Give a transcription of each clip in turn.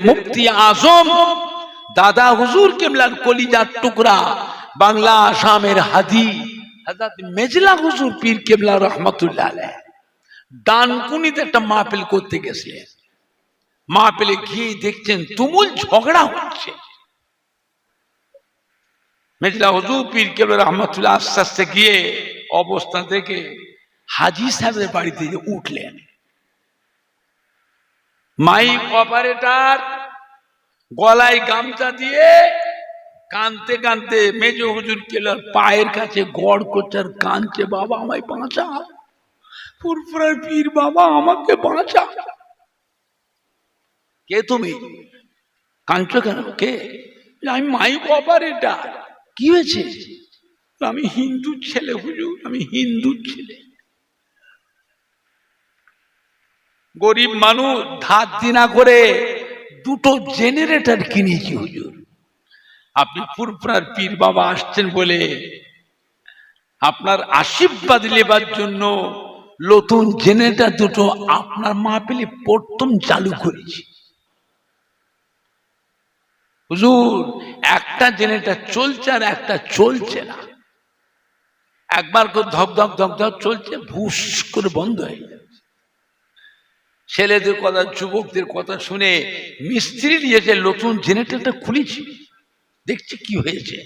মুফতি আজম দাদা হুজুর কেবলার কলিজার টুকরা বাংলা আসামের হাদি হযরত মেজলা হুজুর পীর কেবলা রহমাতুল্লাহ আলাইহ ডানকুনিতে একটা মাহফিল করতে গেছিলেন। মাহফিলে গিয়ে দেখছেন তুমুল ঝগড়া হচ্ছে। মেজলা হুজুর পীর কেবলা রহমাতুল্লাহ আস্তে আস্তে গিয়ে অবস্থা দেখে হাজী সাহেবের বাড়িতে উঠলেন। মাইক অপারেটর গলায় গামছা দিয়ে কানতে কানতে মেজ হুজুর কেবলার পায়ের কাছে গড় করছে আর কানছে, বাবা আমায় বাঁচা, ফুরফুরার পীর বাবা আমাকে বাঁচা। কে তুমি? কাঁদছো কেন? কে? আমি মাইক অপারেটর। কি হয়েছে? আমি হিন্দু ছেলে হুজুর, আমি হিন্দু ছেলে, গরিব মানুষ, ধার দিনা করে দুটো জেনারেটর কিনেছি হুজুর। আপনি ফুরফুরার পীর বাবা আসছেন বলে আপনার আশীর্বাদ নেবার জন্য নতুন জেনারেটর দুটো আপনার মাহফিলে প্রথম চালু করেছি হুজুর। একটা জেনারেটর চলছে আর একটা চলছে না। একবার করে ধক ধক ধক ধক চলছে, ভুস করে বন্ধ হয়ে যাচ্ছে। ছেলেদের কথা, যুবকদের কথা শুনে মিস্ত্রি দিয়েছে নতুন জেনারেটরটা খুলেছি, দেখছি কি হয়েছে।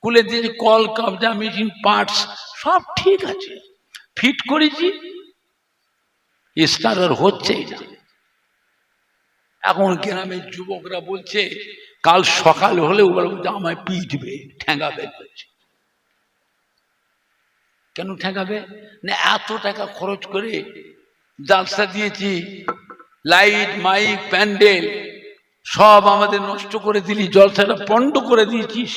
খুলে দিয়েছে, কল কবজা মেশিন পার্টস সব ঠিক আছে, ফিট করেছি, স্টার্টার হচ্ছেই না। এখন গ্রামের যুবকরা বলছে কাল সকাল হলে ওরা বলছে আমায় পিটবে, ঠ্যাঙ্গাবে। কেন ঠ্যাঙ্গাবে? না এত টাকা খরচ করে জালসা দিয়েছি, লাইট মাইক প্যান্ডেল সব আমাদের নষ্ট করে দিলি, জলসাটা পণ্ড করে দিয়েছিস।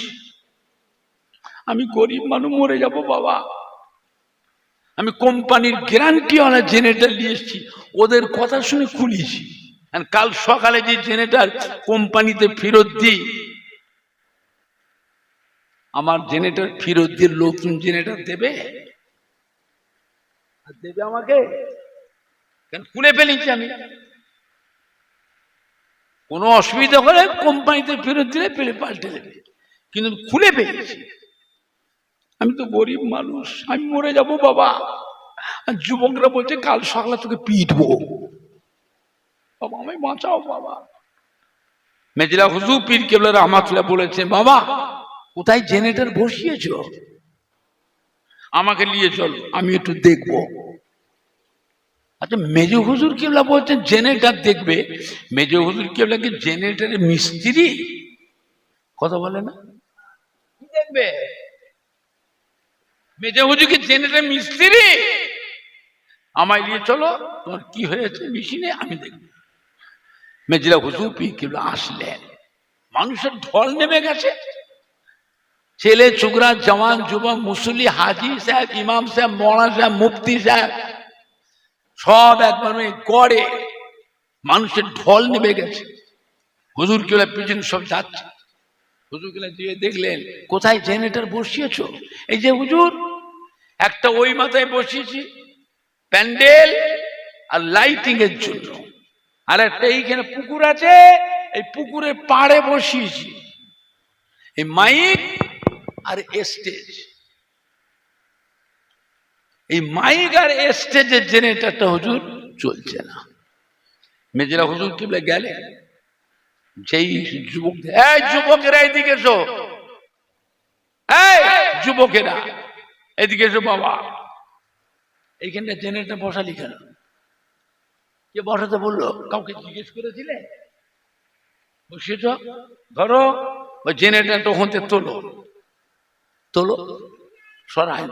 আমি গরিব মানুষ, মরে যাব বাবা। আমি কোম্পানির গ্যারান্টিওয়ালা জেনারেটর নিয়ে এসেছি, ওদের কথা শুনে খুলেছি। কাল সকালে যে জেনারেটর কোম্পানিতে ফেরত দিই, আমার জেনারেটর ফেরত দিয়ে নতুন জেনারেটর দেবে? দেবে আমাকে? কেন খুলে ফেলেছি আমি। কোনো অসুবিধা হলে কোম্পানিতে ফেরত দিলে পেলে পাল্টে দেবে, কিন্তু খুলে ফেলেছি। আমি তো গরিব মানুষ, আমি মরে যাব বাবা। আর যুবকরা বলছে কাল সকালে তোকে পিটবো, বাবা আমায় বাঁচাও বাবা। মেজলা হুজুর পীর কেবলা রহমাতুল্লাহ বলেছে, বাবা কোথায় জেনারেটর বসিয়েছ, আমাকে নিয়ে চলো, আমি একটু দেখবো। আচ্ছা, মেজ হুজুর কেবলা বলছেন জেনারেটর দেখবে। মেজ হুজুর কেবলা কি জেনারেটরের মিস্ত্রি? কথা বলে না, কি দেখবে? মেজ হুজুর কি জেনারেটর মিস্ত্রি? আমায় নিয়ে চলো, তোমার কি হয়েছে মেশিনে আমি দেখব। মেজলা হুজুর পীর কেবলা আসলেন। মানুষের ঢল নেমে গেছে, ছেলে ছোকরা, জওয়ান যুবক, মুসল্লি, হাজি সাহেব, ইমাম সাহেব, মৌলানা সাহেব, মুফতি সাহেব সব একবার গড়ে মানুষের ঢল নেমে গেছে। হুজুর কেবলা পিছনে সব যাচ্ছে। হুজুর কেবলা দিয়ে দেখলেন কোথায় জেনারেটর বসিয়েছ? এই যে হুজুর, একটা ওই মাথায় বসিয়েছি প্যান্ডেল আর লাইটিং এর জন্য, আর একটা এইখানে পুকুর আছে, এই পুকুরের পাড়ে বসিয়েছি এই মাইক আর স্টেজ। এই মাইক আর স্টেজের জেনারেটরটা হুজুর চলছে না। মেজরা হুজুর কেবলা গেলেন, যেই যুবক, এই যুবকেরা এদিকে এসো, এই যুবকেরা এদিকে এসো বাবা, এইখানটা জেনারেটর বসালি কেন? কে বসাতে বললো? কাউকে জিজ্ঞেস করেছিলে? বসিয়েছ, ধরো ওই জেনারেটরটা হতে তোলো, তোলো সরাই।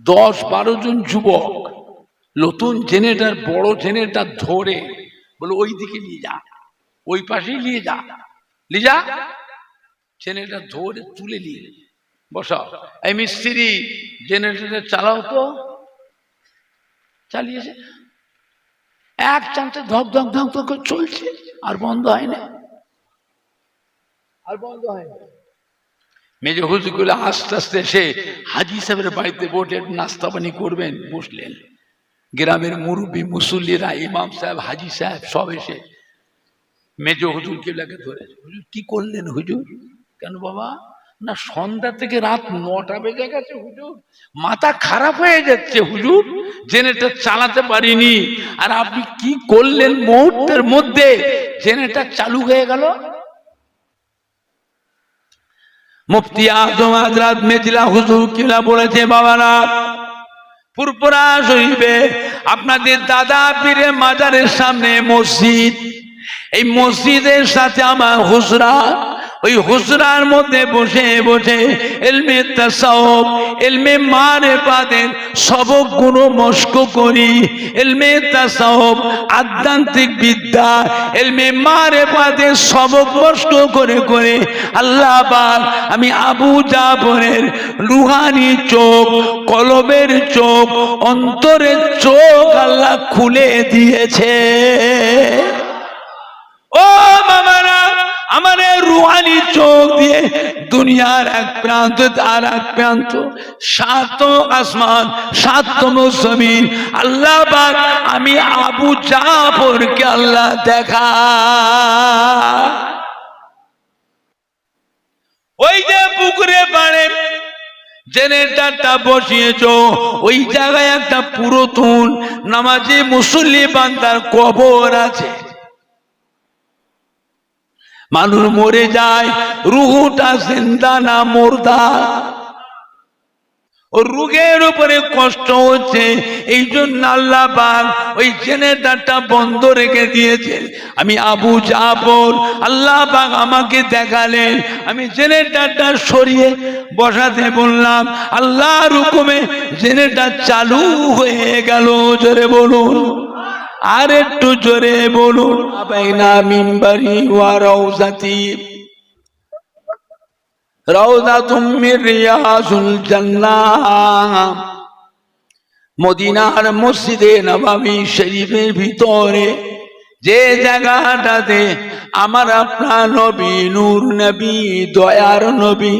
10-12 জন যুবক নতুন জেনারেটর, বড় জেনারেটর ধরে বলে ওই দিকে নিয়ে যা, ওই পাশেই নিয়ে যা, নিয়ে যা। জেনারেটর ধরে তুলে নিয়ে বসাও। এই মিস্ত্রি জেনারেটর চালাও তো। চালিয়েছে, এক চান্সে ধক ধক ধক ধক চলছে, আর বন্ধ হয় না, আর বন্ধ হয় না। মেজ হুজুরগুলো আস্তে আস্তে এসে হাজি সাহেবের বাড়িতে বসে নাস্তা পানি করবেন, বসলেন। গ্রামের মুরব্বী মুসল্লিরা, ইমাম সাহেব, হাজি সাহেব সব এসে মেজ হুজুর কিবলাকে ধরেছে, হুজুর কি করলেন হুজুর? কেন বাবা? না সন্ধ্যা থেকে রাত 9টা বেজে গেছে হুজুর, মাথা খারাপ হয়ে যাচ্ছে হুজুর, জেনারেটর চালাতে পারিনি, আর আপনি কি করলেন মুহূর্তের মধ্যে জেনারেটর চালু হয়ে গেল। মুফতি আজম হযরত মেজলা হুজুর কিবলা বলেছে, বাবারা ফুরফুরা শরীফে আপনাদের দাদা পীরের মাজারের সামনে মসজিদ, এই মসজিদের সাথে আমার হুজরা, ওই হুজরার মধ্যে বসে বসে ইলমে তাসাউফ, ইলমে মারিফাতের সবকগুলো মশক করি। ইলমে তাসাউফ আধ্যাত্মিক বিদ্যা, ইলমে মারিফাতের সবক মশক করে করে আল্লাহ পাক আমি আবু জাফরের রুহানি চোখ, কলবের চোখ, অন্তরের চোখ আল্লাহ খুলে দিয়েছে। ও বাবারা, আমার রুহানি চোখ দিয়ে দুনিয়ার এক প্রান্ত আর এক প্রান্ত, সাত আসমান, সাতম জমিন আল্লাহ পাক আমি আবু জাফরকে আল্লাহ দেখা। ওই যে পুকুরে পাড়ে জেনারেটরটা বসিয়েছো, ওই জায়গায় একটা পুরাতন নামাজি মুসল্লি বান্দার কবর আছে। মানুষ মরে যায়, রুহটা জিন্দা না মুর্দা, ও রুগের উপরে কষ্ট হচ্ছে, এই জন্য আল্লাহ পাক ওই জেনারেটরটা বন্ধ রেখে দিয়েছে। আমি আবু জাফর আল্লাহ পাক আমাকে দেখালেন, আমি জেনারেটরটা সরিয়ে বসাতে বললাম, আল্লাহর হুকুমে জেনারেটর চালু হয়ে গেল। জোরে বলুন, আর একটু জোরে বলুন। বাইনা মিম্বারি ওয়া রাউজাতি রাউযাতুম মির রিয়াজুল জান্নাহ, মদিনার মসজিদে নববী শরীফের ভিতরে যে জায়গাটাতে আমার আপনার নবী, নূর নবী, দয়ার নবী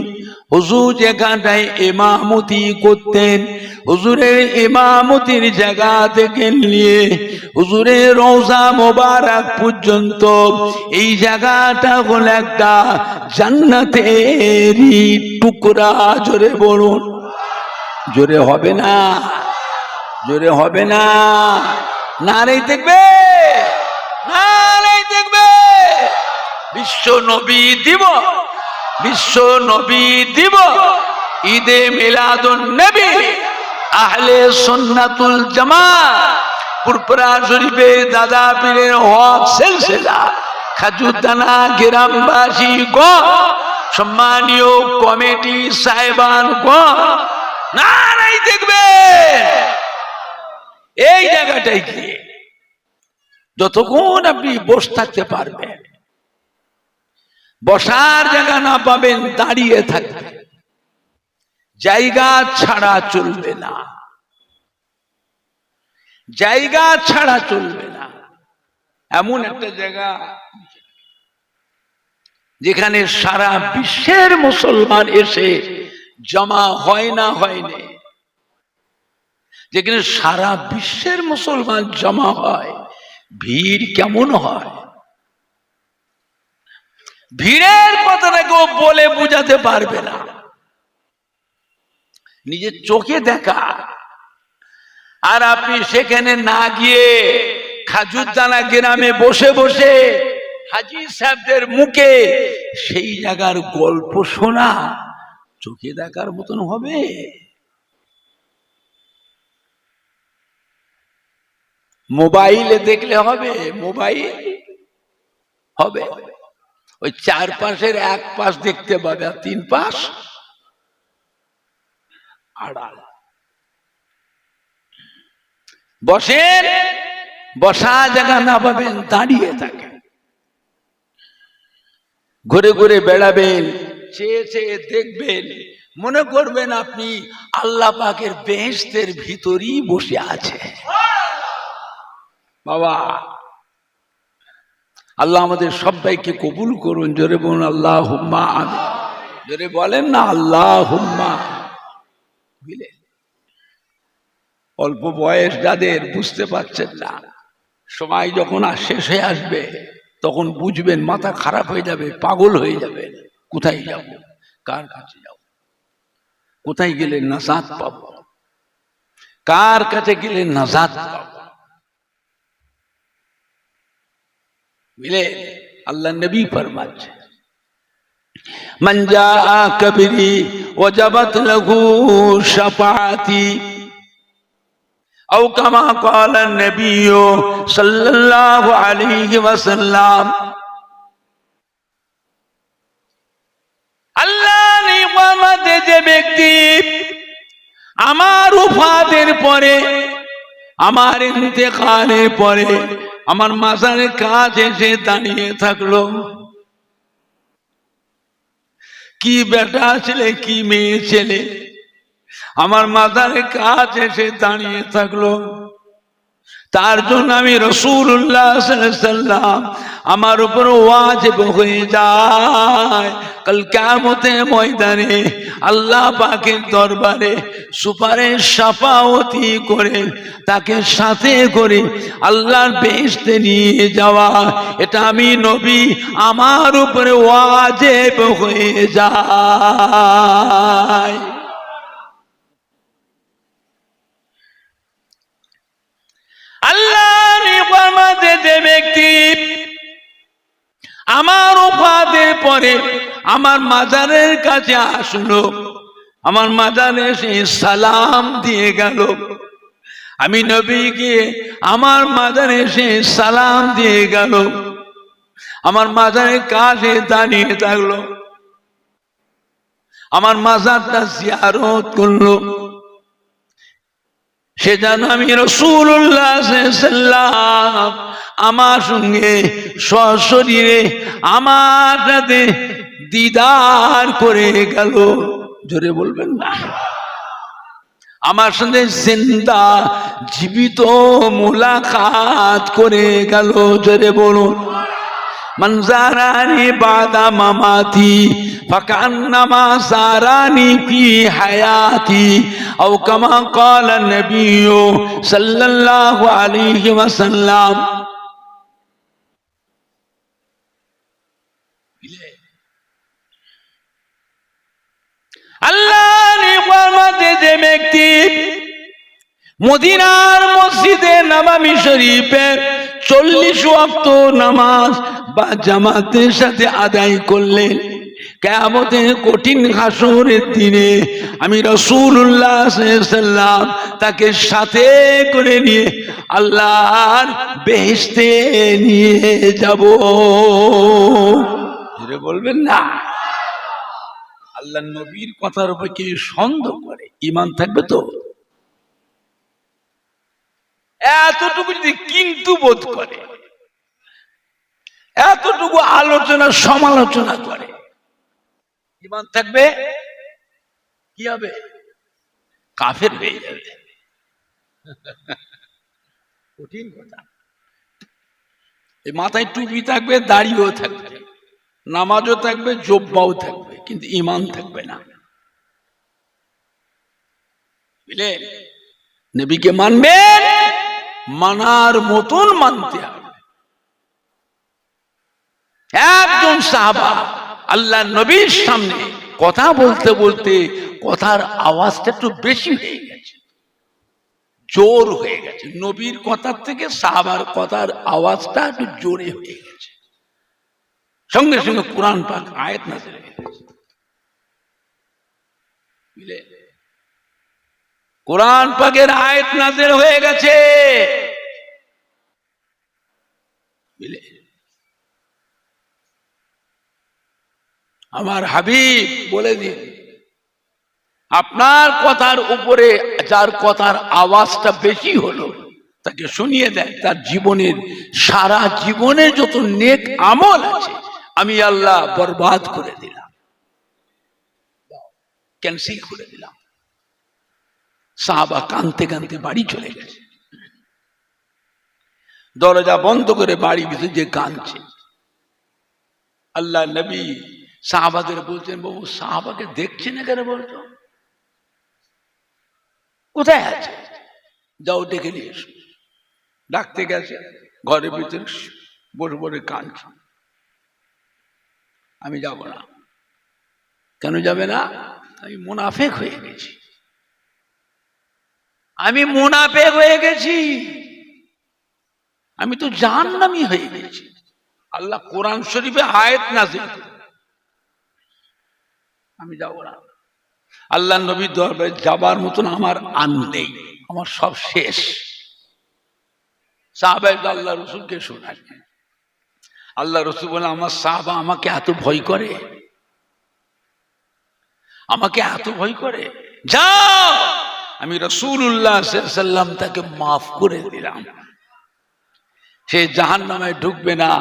হুজুর যেখানটায় ইমামতি করতেন, হুজুরের ইমামতির জায়গা থেকে নিয়ে হুজুরের রওজা মোবারক পর্যন্ত এই জায়গাটা হলো একটা জান্নাতেরই টুকরা। জোরে বলুন, জোরে হবে না, জোরে হবে না, নারে দেখবে, নারে দেখবে। বিশ্ব নবী দিবস, বিশ্ব নবী দিবস, ঈদে মিলাদুন নবী, আহলে সুন্নাতুল জামাত, ফুরফুরা শরীফে দাদা পীরের হক সিলসিলা, খাজুরদানা গ্রামবাসী গণ, সম্মানীয় কমিটি সাহেবান গণ, নারাই দেখবে। এই জায়গাটাই কি যতক্ষণ আপনি বসে থাকতে পারবেন, বসার জায়গা না পাবেন দাঁড়িয়ে থাকবে, জায়গা ছাড়া চলবে না, জায়গা ছাড়া চলবে না। এমন একটা জায়গা যেখানে সারা বিশ্বের মুসলমান এসে জমা হয় না, হয়নি, যেখানে সারা বিশ্বের মুসলমান জমা হয়, ভিড় কেমন হয়, ভিড়ের কথাটা কেউ বলে বুঝাতে পারবে না, নিজের চোখে দেখা। আর আপনি সেখানে না গিয়ে খাজুরদানা গ্রামে বসে বসে হাজী সাহেবদের মুখে সেই জায়গার গল্প শোনা চোখে দেখার মতন হবে? মোবাইলে দেখলে হবে? মোবাইল হবে, ওই চার পাশের এক পাশ দেখতে পাবে, আর তিন পাশ আড়াল। বসেন, বসা জায়গা না পাবেন দাঁড়িয়ে থাকেন, ঘুরে ঘুরে বেড়াবেন, চেয়ে চেয়ে দেখবেন, মনে করবেন আপনি আল্লাহ পাকের বেহেশতের ভিতরই বসে আছে। বাবা, আল্লাহ আমাদের সবাইকে কবুল করুন। জোরে বলুন আল্লাহুম্মা আমিন। জোরে বলেন না আল্লাহুম্মা। বুঝলেন? অল্প বয়স যাদের বুঝতে পারছেন না, সময় যখন শেষ হয়ে আসবে তখন বুঝবেন মাথা খারাপ হয়ে যাবে, পাগল হয়ে যাবে। কোথায় যাব, কার কাছে যাব, কোথায় গেলে নাজাত পাব, কার কাছে গেলে নাজাত পাব। বুঝলে, আল্লাহ নবী ফরমাচ্ছে মান জাআ কবরি ওয়াজাবাত লাহু শাফাআতি আও কামা ক্বালা নবী সাল্লাল্লাহু আলাইহি ওয়াসাল্লাম। আল্লাহ নিয়ামতে যে ব্যক্তি আমার ওফাতের পরে, আমার ইন্তেকালের পরে আমার মাজারের কাছে এসে দাঁড়িয়ে থাকলো, কি বেটা ছেলে কি মেয়ে ছেলে আমার মাজারের কাছে এসে দাঁড়িয়ে থাকলো, তার জন্য আমি রাসূলুল্লাহ সাল্লাল্লাহু আলাইহি ওয়াসাল্লাম আমার উপর ওয়াজিব হয়ে যায় কাল কিয়ামতের ময়দানে আল্লাহ পাকের দরবারে সুপারিশ শাফাআতি করে তাকে সাথে করে আল্লাহর বেহেশতে নিয়ে যাওয়া। এটা আমি নবী আমার উপরে ওয়াজিব হয়ে যায়। আল্লাহর নিয়ামতে যে ব্যক্তি আমার ওফাতের পরে আমার মাজারের কাছে আসলো, আমার মাজারে এসে সালাম দিয়ে গেল, আমি নবীকে আমার মাজারে এসে সালাম দিয়ে গেল, আমার মাজারের কাছে দাঁড়িয়ে থাকলো, আমার মাজারটা জিয়ারত করলো, সে যেন আমি রাসূলুল্লাহ সাল্লাল্লাহু আলাইহি ওয়াসাল্লাম আমার সঙ্গে সশরীরে আমার সাথে দিদার করে গেল। জোরে বলবেন না, আমার সাথে জিন্দা জীবিত মুলাকাত করে গেল। জোরে বলুন, মান জারানি বাদা মামাতি ফাকান্নামা সারানি ফি হায়াতি আও কামা ক্বালা নবী সাল্লাল্লাহু আলাইহি ওয়াসাল্লাম। আল্লাহর নিয়ামতে যে ব্যক্তি মদিনার মসজিদে নববী শরীফের 40 ওয়াক্ত নামাজ বা জামাতের সাথে আদায় করলেন, কিয়ামতের কঠিন হাসরের দিনে আমি রাসূলুল্লাহ সাল্লাল্লাহু আলাইহি ওয়াসাল্লাম তাকে সাথে করে নিয়ে আল্লাহর বেহেশতে নিয়ে যাব। যেটা বলবেন না, আল্লাহ নবীর কথার উপর কি সন্দেহ করে ঈমান থাকবে তো? এতটুকু যদি কিন্তু বোধ করে, এতটুকু আলোচনা সমালোচনা করে, ঈমান থাকবে? কি হবে? কাফের হয়ে যাবে। কঠিন কথা। এই মাথায় টুপি থাকবে, দাড়িও থাকবে, নামাজও থাকবে, জুব্বাও থাকবে, কিন্তু ঈমান থাকবে না। বুঝলে, নবীকে মানবেন, মানার মতন মানতে হবে। একজন সাহাবা আল্লাহ নবীর সামনে কথা বলতে বলতে কথার আওয়াজটা একটু বেশি হয়ে গেছে, জোর হয়ে গেছে। নবীর কথার থেকে সাহাবার কথার আওয়াজটা একটু জোরে হয়ে গেছে। সঙ্গে সঙ্গে কুরআন পাক আয়াত নাযিল হয়ে গেছে। বুঝলে, কুরআন পাকের আয়াত নাযিল হয়ে গেছে। বুঝলে, আমার হাবিব বলে দিন, আপনার কথার উপরে যার কথার আওয়াজটা বেশি হলো তাকে শুনিয়ে দেয় তার জীবনের সারা জীবনের যত নেক আমল আছে আমি আল্লাহ বরবাদ করে দিলাম, ক্যান্সেল করে দিলাম। সাহাবা কাঁদতে কাঁদতে বাড়ি চলে গেছে, দরজা বন্ধ করে বাড়ি ভিতরে যে কাঁদছে। আল্লাহ নবী সাহাবাদের বলছেন, বাবু সাহাবাকে দেখছে না কেন বলতো, কোথায় আছে, যাও ডেকে নিয়ে এসো। ডাকতে গেছে, ঘরের ভিতরে বসে বসে কাঁদছে, আমি যাব না। কেন যাবে না? আমি মুনাফেক হয়ে গেছি, আমি মুনাফেক হয়ে গেছি, আমি তো জাহান্নামী হয়ে গেছি। আল্লাহ কোরআন শরীফে আয়াত নাযিল, আমি যাব না। আল্লাহ নবীর দরবারে যাবার মতন আমার আর নেই, আমার সব শেষ। সাহাবায়ে আল্লাহ রসুলকে শোনায়, আল্লাহ রসুল বলে আমার সাহাবা আমাকে এত ভয় করে, আমাকে এত ভয় করে, যাও আমি রাসূলুল্লাহ সাল্লাল্লাহু আলাইহি ওয়াসাল্লাম তাকে মাফ করে দিলাম, সে জাহান্নামে ঢুকবে না,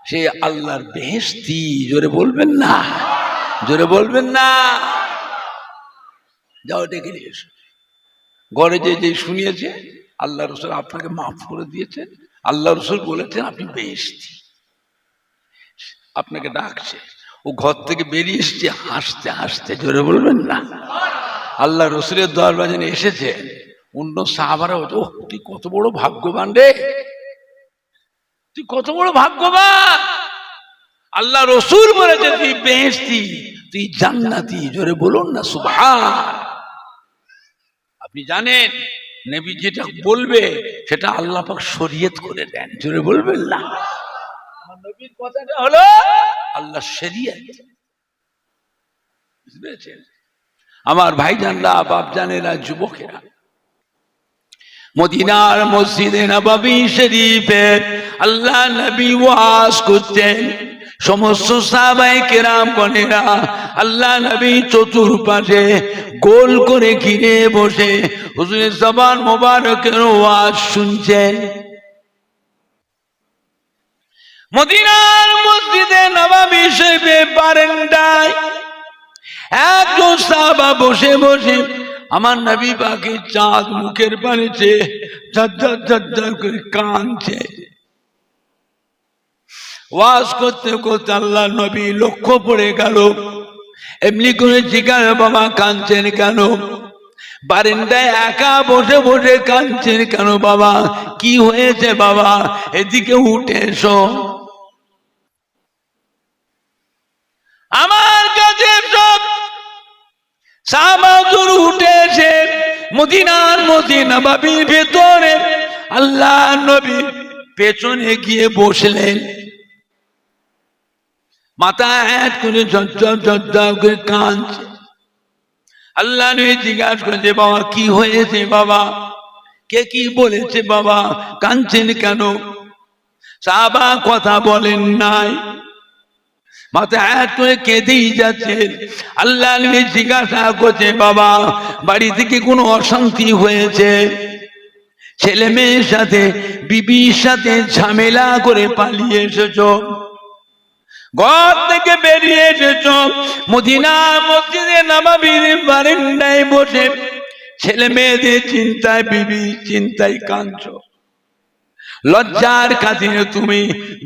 সে আল্লাহর বেহেশতি। জোরে বলবেন না, জোরে বলবেন না। যাও ডেকে নিয়ে এসো। ঘরে যে শুনিয়েছে আল্লাহ রসুল আপনাকে মাফ করে দিয়েছেন, আল্লাহ রসুল বলেছেন আপনি বেহেশতি, আপনাকে ডাকছে। ও ঘর থেকে বেরিয়ে এসেছে হাসতে হাসতে। জোরে বলবেন না। আল্লাহ রসুলের দরবারে এসেছে, অন্য সাহাবারা ও তুই কত বড় ভাগ্যবান রে, তুই কত বড় ভাগ্যবান। আল্লাহ রসুল বলেছে তুই বেহেশতি, তুই জান্নাতি। জোরে বলুন না সুবহান। আপনি জানেন নবী যেটা বলবে সেটা আল্লাহ পাক শরীয়ত করে দেন। জোরে বলবেন না। আমার নবীর কথাটা হলো আল্লাহ শরীয়ত। বুঝেছেন আমার ভাইজানরা, বাপজানেরা, যুবকেরা, মদিনার মসজিদে নববী শরীফে আল্লাহ নবী ওয়াজ করতেন। সমস্ত সাহাবায়ে কেরাম গণেরা আল্লাহ নবী চতুর্পাশে গোল করে ঘিরে বসে হুজুরের জবান মোবারকের ওয়াজ শুনছেন। মদিনার মসজিদে নববী শরীফে বারান্দায় একজন সাহাবা বসে বসে আমার নবী পাকের চাঁদ মুখের পানে চেয়ে ঝরঝর ঝরঝর করে কাঁদছে। ওয়াজ করতে করতে আল্লাহ নবী লক্ষ্য পড়ে গেল, এমনি করে জিজ্ঞাসা বাবা কাঁদছেন কেন? বারান্দায় একা বসে বসে কাঁদছেন কেন বাবা? কি হয়েছে বাবা? এদিকে উঠে এসো, আমার কাছে সব সাহাবাজন উঠে এসে মদিনার মসজিদ নববীর ভেতরে আল্লাহ নবী পেছনে গিয়ে বসলেন। মাথা হেঁট করে ঝরঝর ঝরঝর করে কাঁদছে। আল্লাহ নবী জিজ্ঞাসা করেছে বাবা কি হয়েছে বাবা? কে কি বলেছে বাবা? কাঁদছেন কেন? সাহাবা কথা বলেন নাই, মাথা হাত করে কেঁদেই যাচ্ছে। আল্লাহ নবী জিজ্ঞাসা করছে বাবা বাড়ি থেকে কোনো অশান্তি হয়েছে? ছেলে মেয়ের সাথে বিবির সাথে ঝামেলা করে পালিয়ে এসেছো? ঘর থেকে বেরিয়ে এসেছো মদিনা মসজিদে নববীর বারান্দায় বসে ছেলে মেয়েদের চিন্তায় বিবি চিন্তায় কাঁদছো। লজ্জার খাতিরে তুমি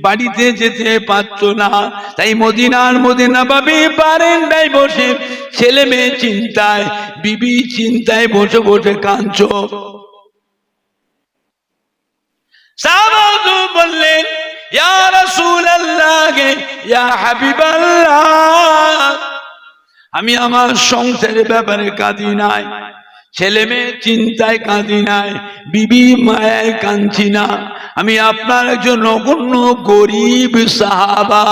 বাড়িতে যেতে পারছো না, তাই মদিনার মধ্যে নববী বারান্দায় বসে ছেলে মেয়ে চিন্তায় বিবি চিন্তায় বসে বসে কাঁদছো। সাহাবাগণ বললেন ইয়া রাসূলুল্লাহ, ইয়া হাবিবাল্লাহ, আমি আমার সংসারের ব্যাপারে কাঁদি নাই, ছেলে মেয়ে চিন্তায় কাঁদি নাই, বিবি মায়ায় কাঁদছি না। আমি আপনার একজন নগণ্য গরিব সাহাবা,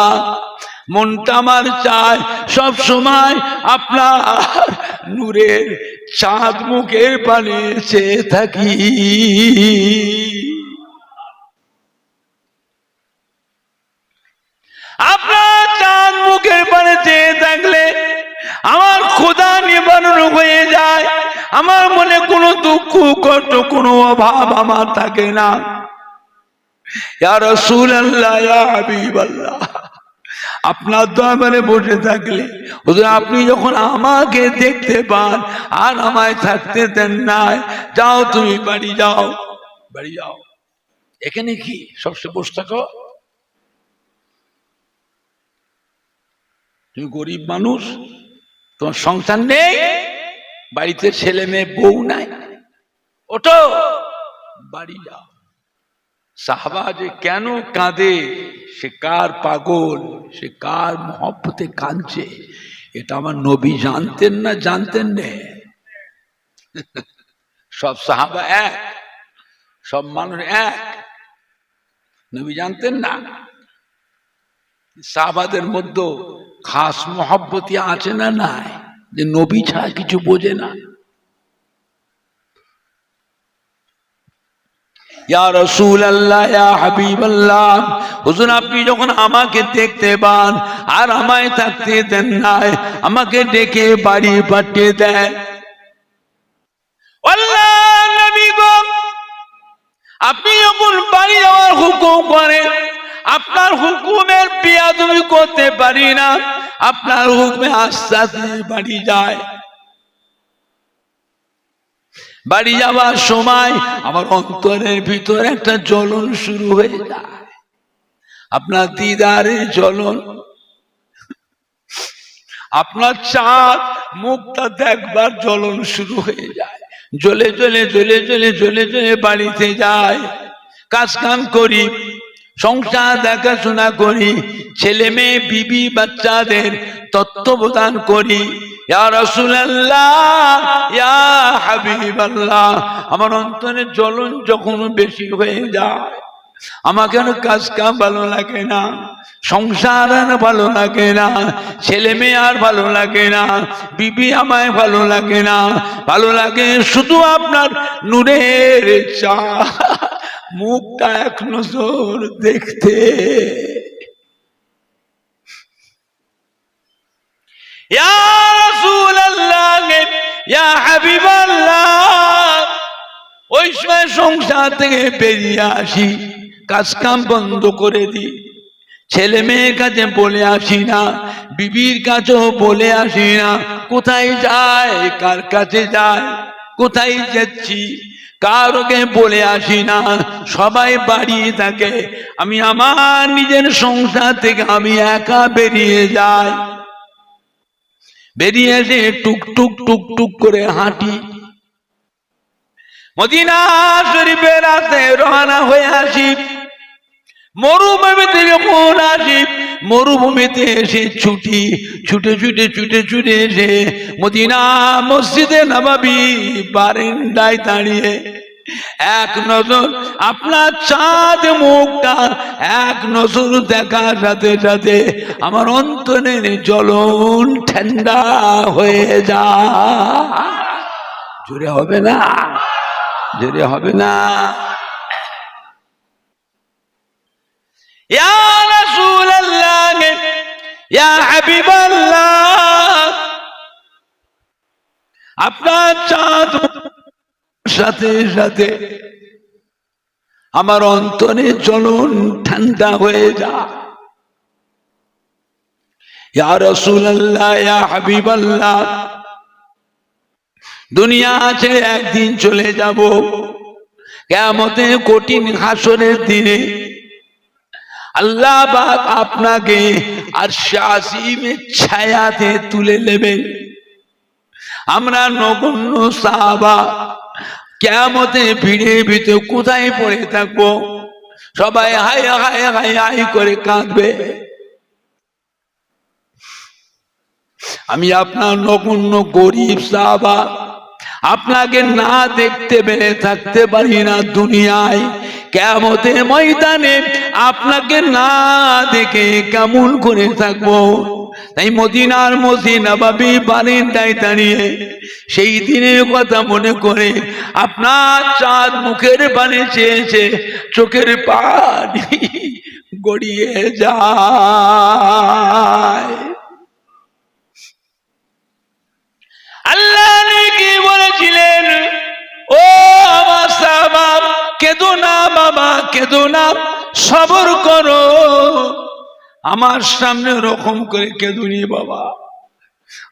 মনটা আমার চায় সব সময় আপনার নূরের চাঁদ মুখের পানে চেয়ে থাকি। আপনার চাঁদ মুখের পানে চেয়ে থাকলে আমার ক্ষুধা নিবারণ হয়ে যায়, আমার মনে কোনো দুঃখ কষ্ট কোনো অভাব আমার থাকে না। ইয়া রাসূলুল্লাহ, ইয়া হাবিবাল্লাহ, আপনার দরবারে বসে থাকলে হুজুর আপনি যখন আমাকে দেখতে পান আর আমায় থাকতে দেন না, যাও তুমি বাড়ি যাও, বাড়ি যাও। এখানে কি সবসময় বসে থাকো? তুমি গরিব মানুষ, তোমার সংসার নেই, বাড়িতে ছেলে মেয়ে বউ নাই, ওঠো বাড়ি যাও। সাহাবা যে কেন কাঁদে, সে কার পাগল, সে কার মহব্বতে কাঁদছে, এটা আমার নবী জানতেন না জানতেন না? সব সাহাবা এক, সব মানুষ এক, নবী জানতেন না? সাহাবাদের মধ্যে খাস মহব্বতি আছে না নাই, যে নবী ছাড়া কিছু বোঝে না? ইয়া রাসূলুল্লাহ, ইয়া হাবিবাল্লাহ, হুজুর আপনি যখন আমাকে দেখতে পান আর আমায় থাকতে দেন না, আমাকে ডেকে বাড়ি পাঠিয়ে দেন। আল্লাহ নবী গো, আপনি যখন বাড়ি যাওয়ার হুকুম করেন, আপনার হুকুমের বেয়াদবি করতে পারি না, আপনার হুকুমে আস্তে আস্তে বাড়ি যায়। বাড়ি যাওয়ার সময় আমার অন্তরের ভিতরে একটা জ্বলন শুরু হয়ে যায়, আপনার দিদারের জ্বলন, আপনার চাঁদ মুখটা দেখবার জ্বলন শুরু হয়ে যায়। জ্বলে জ্বলে জ্বলে জ্বলে জ্বলে জ্বলে বাড়িতে যায়, কাজ কাম করি, সংসার দেখাশোনা করি, ছেলে মেয়ে বিবি বাচ্চাদের তত্ত্বাবধান করি। ইয়া রাসূলুল্লাহ, ইয়া হাবিবাল্লাহ, আমার অন্তরের জ্বলন যখন বেশি হয়ে যায়, আমাকে আর কাজ কাম ভালো লাগে না, সংসার আর ভালো লাগে না, ছেলে মেয়ে আর ভালো লাগে না, বিবি আমায় ভালো লাগে না, ভালো লাগে শুধু আপনার নূরের চা মুখটা এক নজর দেখতে। ইয়া রাসূলুল্লাহ, ইয়া হাবিবাল্লাহ, ওই সময় সংসার থেকে বেরিয়ে আসি, কাজ কাম বন্ধ করে দিই, ছেলে মেয়ের কাছে বলে আসি না, বিবির কাছেও বলে আসি না, কোথায় যায়, কার কাছে যায়, কোথায় যাচ্ছি কারকে বলে আসি না, সবাই বাড়ি থাকে, আমি আমার নিজের সংসার থেকে আমি একা বেরিয়ে যাই। বেরিয়ে এসে টুক টুক টুক টুক করে হাঁটি, মদিনা শরীফের রাস্তে রওনা হয়ে আসি। মরুভূমিতে যখন আসি, মরুভূমিতে এসে ছুটে ছুটে ছুটে এসে মদিনা মসজিদে নববী বারান্দায় দাঁড়িয়ে এক নজর আপনার চাঁদ মুখটা এক নজর দেখার সাথে সাথে আমার অন্তরের জ্বলন ঠান্ডা হয়ে যায়। জোরে হবে না, জোরে হবে না? ইয়া রাসূলুল্লাহ, ইয়া হাবিবাল্লাহ, আপনার চাঁদ সাথে সাথে আমার অন্তরে জ্বলন ঠান্ডা হয়ে যায়। ইয়া রাসূলুল্লাহ, ইয়া হাবিবাল্লাহ, দুনিয়া আছে, একদিন চলে যাব, কিয়ামতের কঠিন হাসরের দিনে আল্লাহ পাক আপনাকে আরশে আসিমের ছায়াতে তুলে নেবেন। আমরা নগণ্য সাহাবা কিয়ামতে ভিড়ে ভিতরে কোথায় পড়ে থাকবো, সবাই হাই হাই হাই হাই করে কাঁদবে। আমি আপনার নগণ্য গরিব সাহাবা, আপনাকে না দেখতে পেরে থাকতে পারি না দুনিয়ায়, কিয়ামতের ময়দানে আপনাকে না দেখে কেমন করে থাকবো। তাই মদিনার মসজিদ নববী বারান্দায় দাঁড়িয়ে সেই দিনের কথা মনে করে আপনার চাঁদ মুখের পানে চেয়েছে, চোখের পানি গড়িয়ে যায়। আল্লাহ কি বলেছিলেন, ও আমার সাহাবা, কেঁদো না বাবা, কেঁদো না, সবর করো। আমার সামনে রকম করে কেঁদুনি বাবা,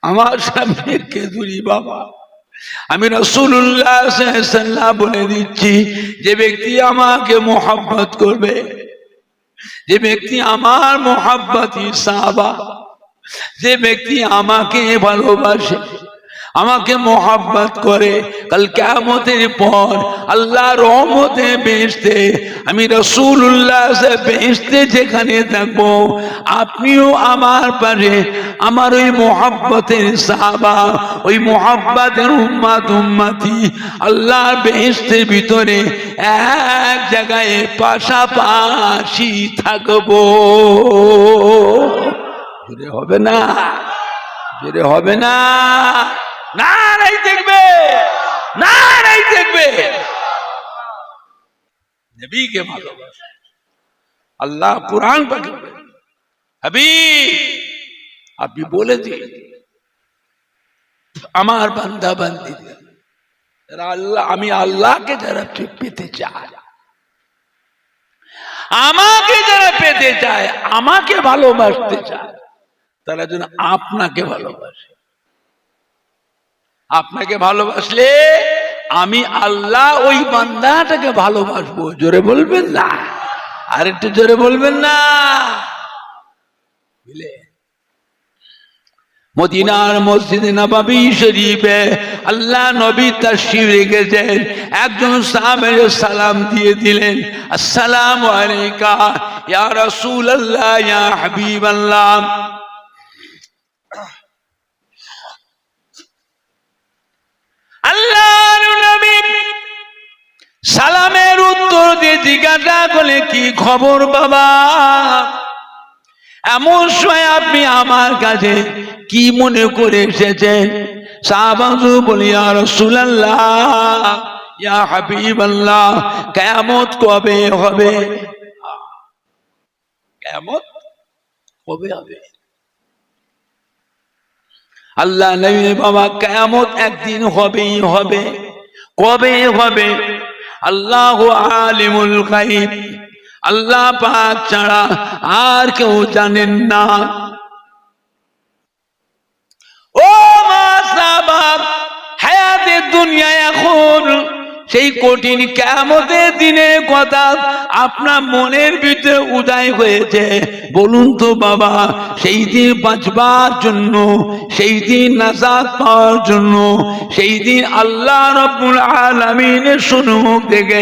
আমার সামনে কেঁদুনি বাবা। আমি রাসূলুল্লাহ সাল্লাল্লাহু আলাইহি ওয়াসাল্লাম বলে দিচ্ছি, যে ব্যক্তি আমাকে মোহাব্বত করবে, যে ব্যক্তি আমার মোহাব্বতি সাহাবা, যে ব্যক্তি আমাকে ভালোবাসে, আমাকে মোহাব্বত করে, কাল কিয়ামতের পর আল্লাহর রহমতে বেহেশতে আমি রাসূলুল্লাহ বেহেশতে যেখানে থাকবো, আপনিও আমার পাশে আমার ওই মোহাব্বতের সাহাবা, ওই মোহাব্বতের উম্মত উম্মতি আল্লাহর বেহেশতের ভিতরে এক জায়গায় পাশাপাশি থাকবো। জোরে হবে না? জোরে হবে না? না নাই দেখবে, না নাই দেখবে। নবীকে ভালোবাসে। আল্লাহ কুরআন পাকে বলেন, হাবিব আপনি বলে দিন আমার বান্দা বান্দীদের, আল্লাহ আমি আল্লাহকে যারা পেতে চায়, আমাকে যারা পেতে চায়, আমাকে ভালোবাসতে চায়, তারা যেন আপনাকে ভালোবাসে। আপনাকে ভালোবাসলে আমি আল্লাহ ওই বান্দাটাকে ভালোবাসবো। জোরে বলবেন না? আর একটু জোরে বলবেন না? বুঝলে, মদিনার মসজিদে নববী শরীফে আল্লাহ নবী তাশরীফ রেখেছেন। একজন সাহাবী সালাম দিয়ে দিলেন, আসসালামু আলাইকা ইয়া রাসূলুল্লাহ ইয়া হাবিবাল্লাহ। আল্লাহর নবী সালামের উত্তর দিয়ে জিজ্ঞাসা করলে, কি খবর বাবা? এমন সময় আপনি আমার কাছে কি মনে করে এসেছেন? সাহাবা বলি, ইয়া রাসূলুল্লাহ ইয়া হাবিবাল্লাহ, কিয়ামত কবে হবে? কিয়ামত কবে হবে? আল্লাহ নবী, বাবা কিয়ামত একদিন হবেই হবে। কবে হবে? আল্লাহু আলিমুল গায়ব, আল্লাহ পাক ছাড়া আর কেউ জানেন না। ও মা সাহাবা, হায়াতে দুনিয়া এখন সেই কঠিন কিয়ামতের দিনের কথা আপনার মনের ভিতরে উদয় হয়েছে। বলুন তো বাবা, সেই দিন বাঁচবার জন্য, সেই দিন নাজাত পাওয়ার জন্য, সেই দিন আল্লাহ রাব্বুল আলামিনের সম্মুখ থেকে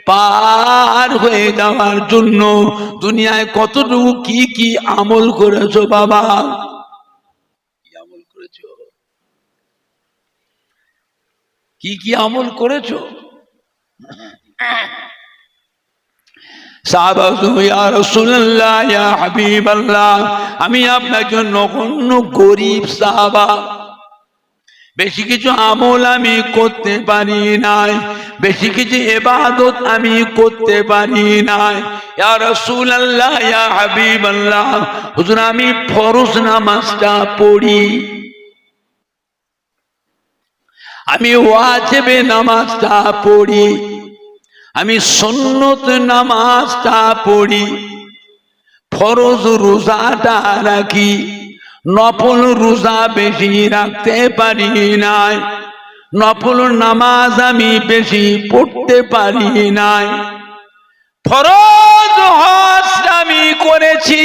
পার হয়ে যাওয়ার জন্য দুনিয়ায় কতটুকু কি কি আমল করেছো বাবা? কি আমল করেছো? কি কি আমল করেছো? সাহাবা ইয়া রাসূলুল্লাহ ইয়া হাবিবাল্লাহ, আমি আপনার জন্য নগণ্য গরীব সাহাবা, বেশি কিছু আমল আমি করতে পারি নাই, বেশি কিছু ইবাদত আমি করতে পারি নাই। ইয়া রাসূলুল্লাহ ইয়া হাবিবাল্লাহ, হুজুর আমি ফরজ নামাজটা পড়ি, আমি ওয়াজিব নামাজটা পড়ি, আমি সুন্নত নামাজটা পড়ি, ফরজ রোজাটা রাখি, নফল রোজা বেশি রাখতে পারি নাই, নফল নামাজ আমি বেশি পড়তে পারি নাই, ফরজ হজ আমি করেছি,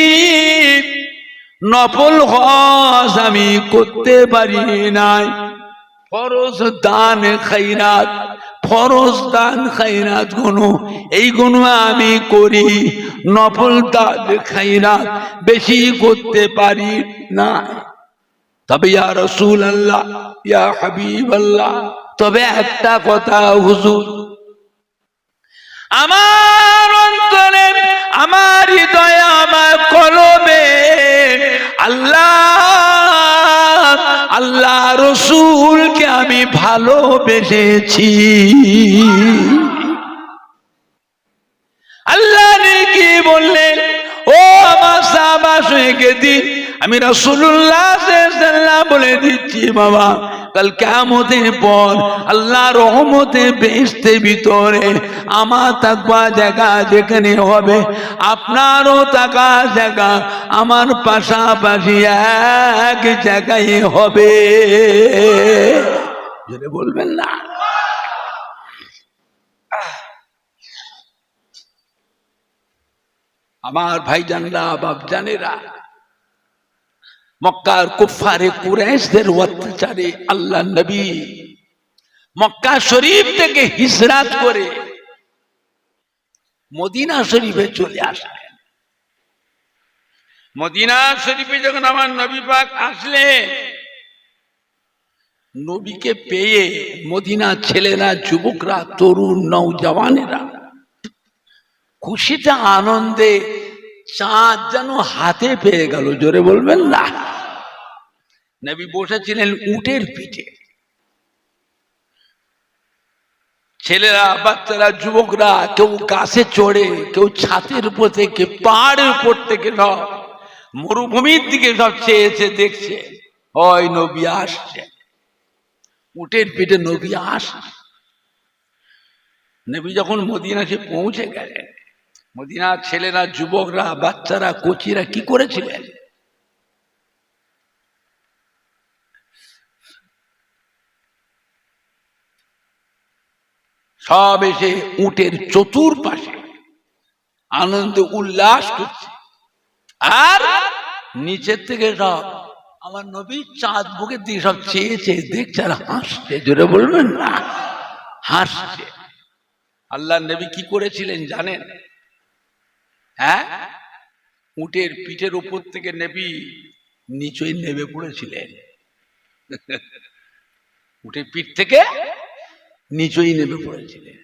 নফল হজ আমি করতে পারি নাই, ফরজ দান খায়রাত, ফরজ দান খায়রাত গুলো এই গুলো আমি করি, নফল দান খায়রাত বেশি করতে পারি না। তবে ইয়া রাসূলুল্লাহ ইয়া হাবিবাল্লাহ, তবে একটা কথা হুজুর, আমার অন্তরে, আমার হৃদয়ে, আমার কলবে আল্লাহ রসুলকে আমি ভালোবেসেছি। আল্লাহ কি বললেন? ও আমার সাহাবা শুনে দিন, আমি রাসূলুল্লাহ সাল্লাল্লাহু আলাইহি ওয়াসাল্লাম বলে দিচ্ছি বাবা, কাল কিয়ামতের পর আল্লাহ রহমতে বেহেশতের ভিতরে আমার থাকবার জায়গা যেখানে হবে, আপনারও থাকার জায়গা আমার পাশাপাশি এক জায়গায় হবে। যদি বলবেন না? আমার ভাইজানরা, বাপজানেরা, মক্কার কুফারে কুরাইশদের অত্যাচারে আল্লাহ নবী মক্কা শরীফ থেকে হিজরত করে মদিনা শরীফে চলে আসলেন। মদিনা শরীফে যখন আমার নবী পাক আসলেন, নবীকে পেয়ে মদিনা ছেলেরা, যুবকরা, তরুণ নওজওয়ানেরা খুশিতে আনন্দে চাঁদ যেন হাতে পেয়ে গেল। জোরে বলবেন না। নবী বসেছিলেন উটের পিঠে, ছেলেরা, বাচ্চারা, যুবকরা কেউ গাছে চড়ে, কেউ ছাদের উপর থেকে, পাহাড়ের উপর থেকে, সব মরুভূমির দিকে সব চেয়েছে, দেখছে ওই নবী আসছে, উটের পিঠে নবী আসছে। নবী যখন মদিনা এসে পৌঁছে গেলেন, মদিনার ছেলেরা, যুবকরা, বাচ্চারা, কোচিরা কি করেছিলেন? সব এসে উটের চতুর্পাশে আনন্দ উল্লাস করছে, আর নিচের থেকে সব আমার নবী চাঁদ বুকের দিকে সব চেয়েছে, দেখছে আর হাসছে। জোরে বলবেন না, হাসছে। আল্লাহ নবী কি করেছিলেন জানেন? হ্যাঁ, উটের পিঠের উপর থেকে নবী নিচেই নেমে পড়েছিলেন। উটের পিঠ থেকে নিচেই নেমে পড়েছিলেন।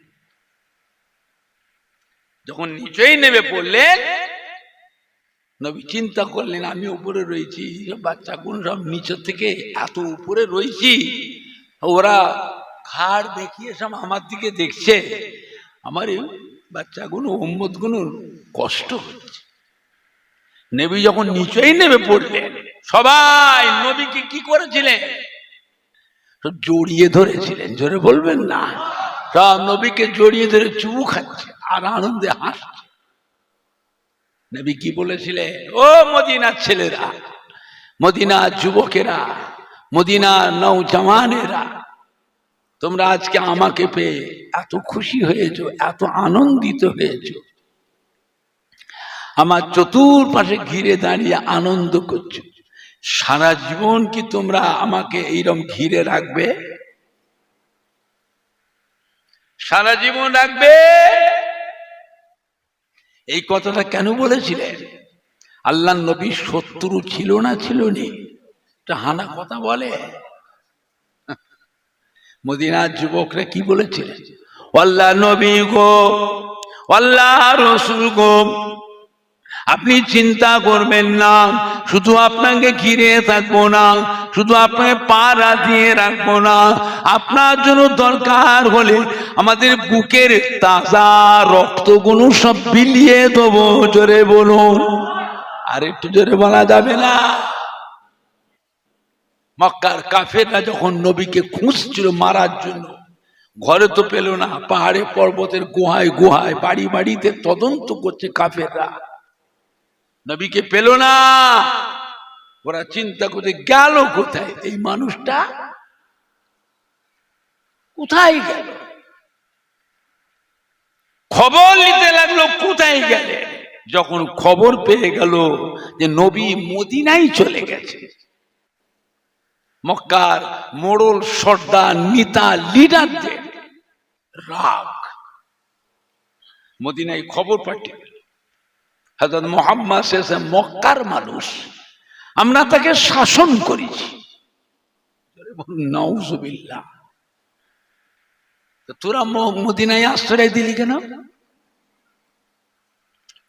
যখন নিচেই নেমে পড়লেন, নবী চিন্তা করলেন আমি উপরে রয়েছি, বাচ্চাগুলো সব নিচে থেকে এত উপরে রয়েছি, ওরা ঘাড় দেখিয়ে সব আমার দিকে দেখছে, আমার এই বাচ্চাগুলো, উম্মতগুলো কষ্ট হচ্ছে। নবী যখন নিচেই নেমে পড়লেন, সবাই নবীকে কি করেছিলেন? জড়িয়ে ধরেছিলেন। জোরে বলবেন না। সব নবীকে জড়িয়ে ধরে চুমু খাচ্ছে আর আনন্দে হাসছে। নবী কি বলেছিলেন? ও মদিনার ছেলেরা, মদিনার যুবকেরা, মদিনার নওজওয়ানেরা, তোমরা আজকে আমাকে পেয়ে এত খুশি হয়েছো, এত আনন্দিত হয়েছো, আমার চতুর্পাশে ঘিরে দাঁড়িয়ে আনন্দ করছো, সারা জীবন কি তোমরা আমাকে এইরকম ঘিরে রাখবে? সারা জীবন রাখবে? এই কথাটা কেন বলেছিলেন? আল্লাহ নবী শত্রু ছিল না, ছিল নি? এটা হানা কথা বলে। মদিনার যুবকরা কি বলেছিলেন? আল্লাহ নবী গো, আল্লাহ রাসূল গো, আপনি চিন্তা করবেন না, শুধু আপনাকে ঘিরে থাকবো না, শুধু আপনাকে পাড়া দিয়ে রাখবো না, আপনার জন্য দরকার হলে আমাদের বুকের তাজা রক্তগুলো সব বিলিয়ে দেবো। জোরে বলুন, আর একটু জোরে বলা যাবে না? মক্কার কাফেররা যখন নবীকে খুঁজছিল মারার জন্য, ঘরে তো পেল না, পাহাড়ে পর্বতের গুহায় গুহায়, বাড়ি বাড়িতে তদন্ত করছে কাফেররা, নবীকে পেল না। ওরা চিন্তা করতে গেল কোথায়, এই মানুষটা কোথায় গেল? খবর নিতে লাগলো কোথায় গেলে। যখন খবর পেয়ে গেল যে নবী মদিনায় চলে গেছে, মক্কার মোড়ল, সর্দার, নেতা, লিডারদের রাগ। মদিনায় খবর পাঠিয়ে হযরত মুহাম্মদ শেষে মক্কার মানুষ, আমরা তাকে শাসন করেছি। নাউযুবিল্লাহ। তোরা মদিনায় আশ্রয় দিলি কেন?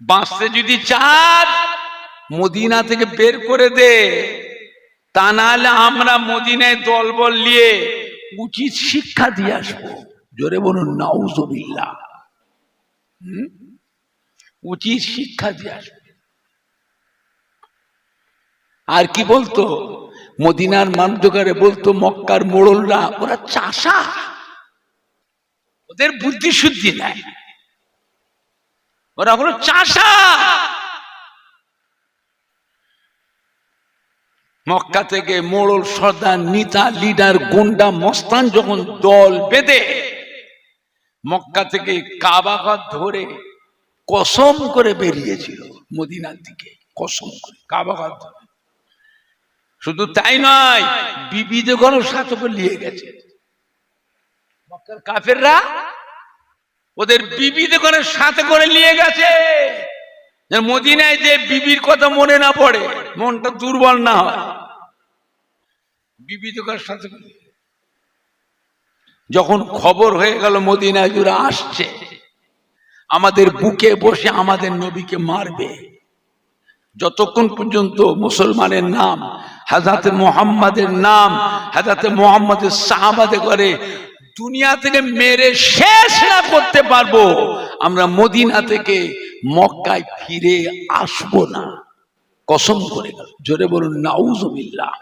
বাঁচতে যদি চাস মদিনা থেকে বের করে দে, তা নাহলে আমরা মদিনায় দলবল নিয়ে উচিত শিক্ষা দিয়ে আসবো। জোরে বলুন নাউযুবিল্লাহ। উচিত শিক্ষা দিয়ে আসবে। আর কি বলতো মদিনার মানুষকে? বলতো মক্কার মোড়লরা ওরা চাষা, ওদের বুদ্ধি শুদ্ধি নাই, ওরা হলো চাষা। মক্কা থেকে মোড়ল, সর্দার, নেতা, লিডার, গুন্ডা, মস্তান যখন দল বেঁধে মক্কা থেকে কাবা ঘর ধরে কসম করে বেরিয়েছিল মদিনার দিকে, কসম করে কাবা ঘর ধরে। শুধু তাই নয়, বিবিদেরও সাথে করে নিয়ে গেছে মক্কার কাফেররা, ওদের বিবিদেরও সাথে করে নিয়ে গেছে। মদিনায় যে বিবির কথা মনে না পড়ে, মনটা দুর্বল না হয়, বিবিদেরও সাথে করে। যখন খবর হয়ে গেল মদিনায় জুড়ে আসছে, আমাদের বুকে বসে আমাদের নবীকে মারবে, যতক্ষণ পর্যন্ত মুসলমানের নাম, হযরত মুহাম্মাদের নাম, হযরত মুহাম্মাদের সাহাবাতে করে দুনিয়া থেকে মেরে শেষ না করতে পারবো, আমরা মদিনা থেকে মক্কায় ফিরে আসবো না, কসম করে গেল। জোরে বলুন নাউজুবিল্লাহ।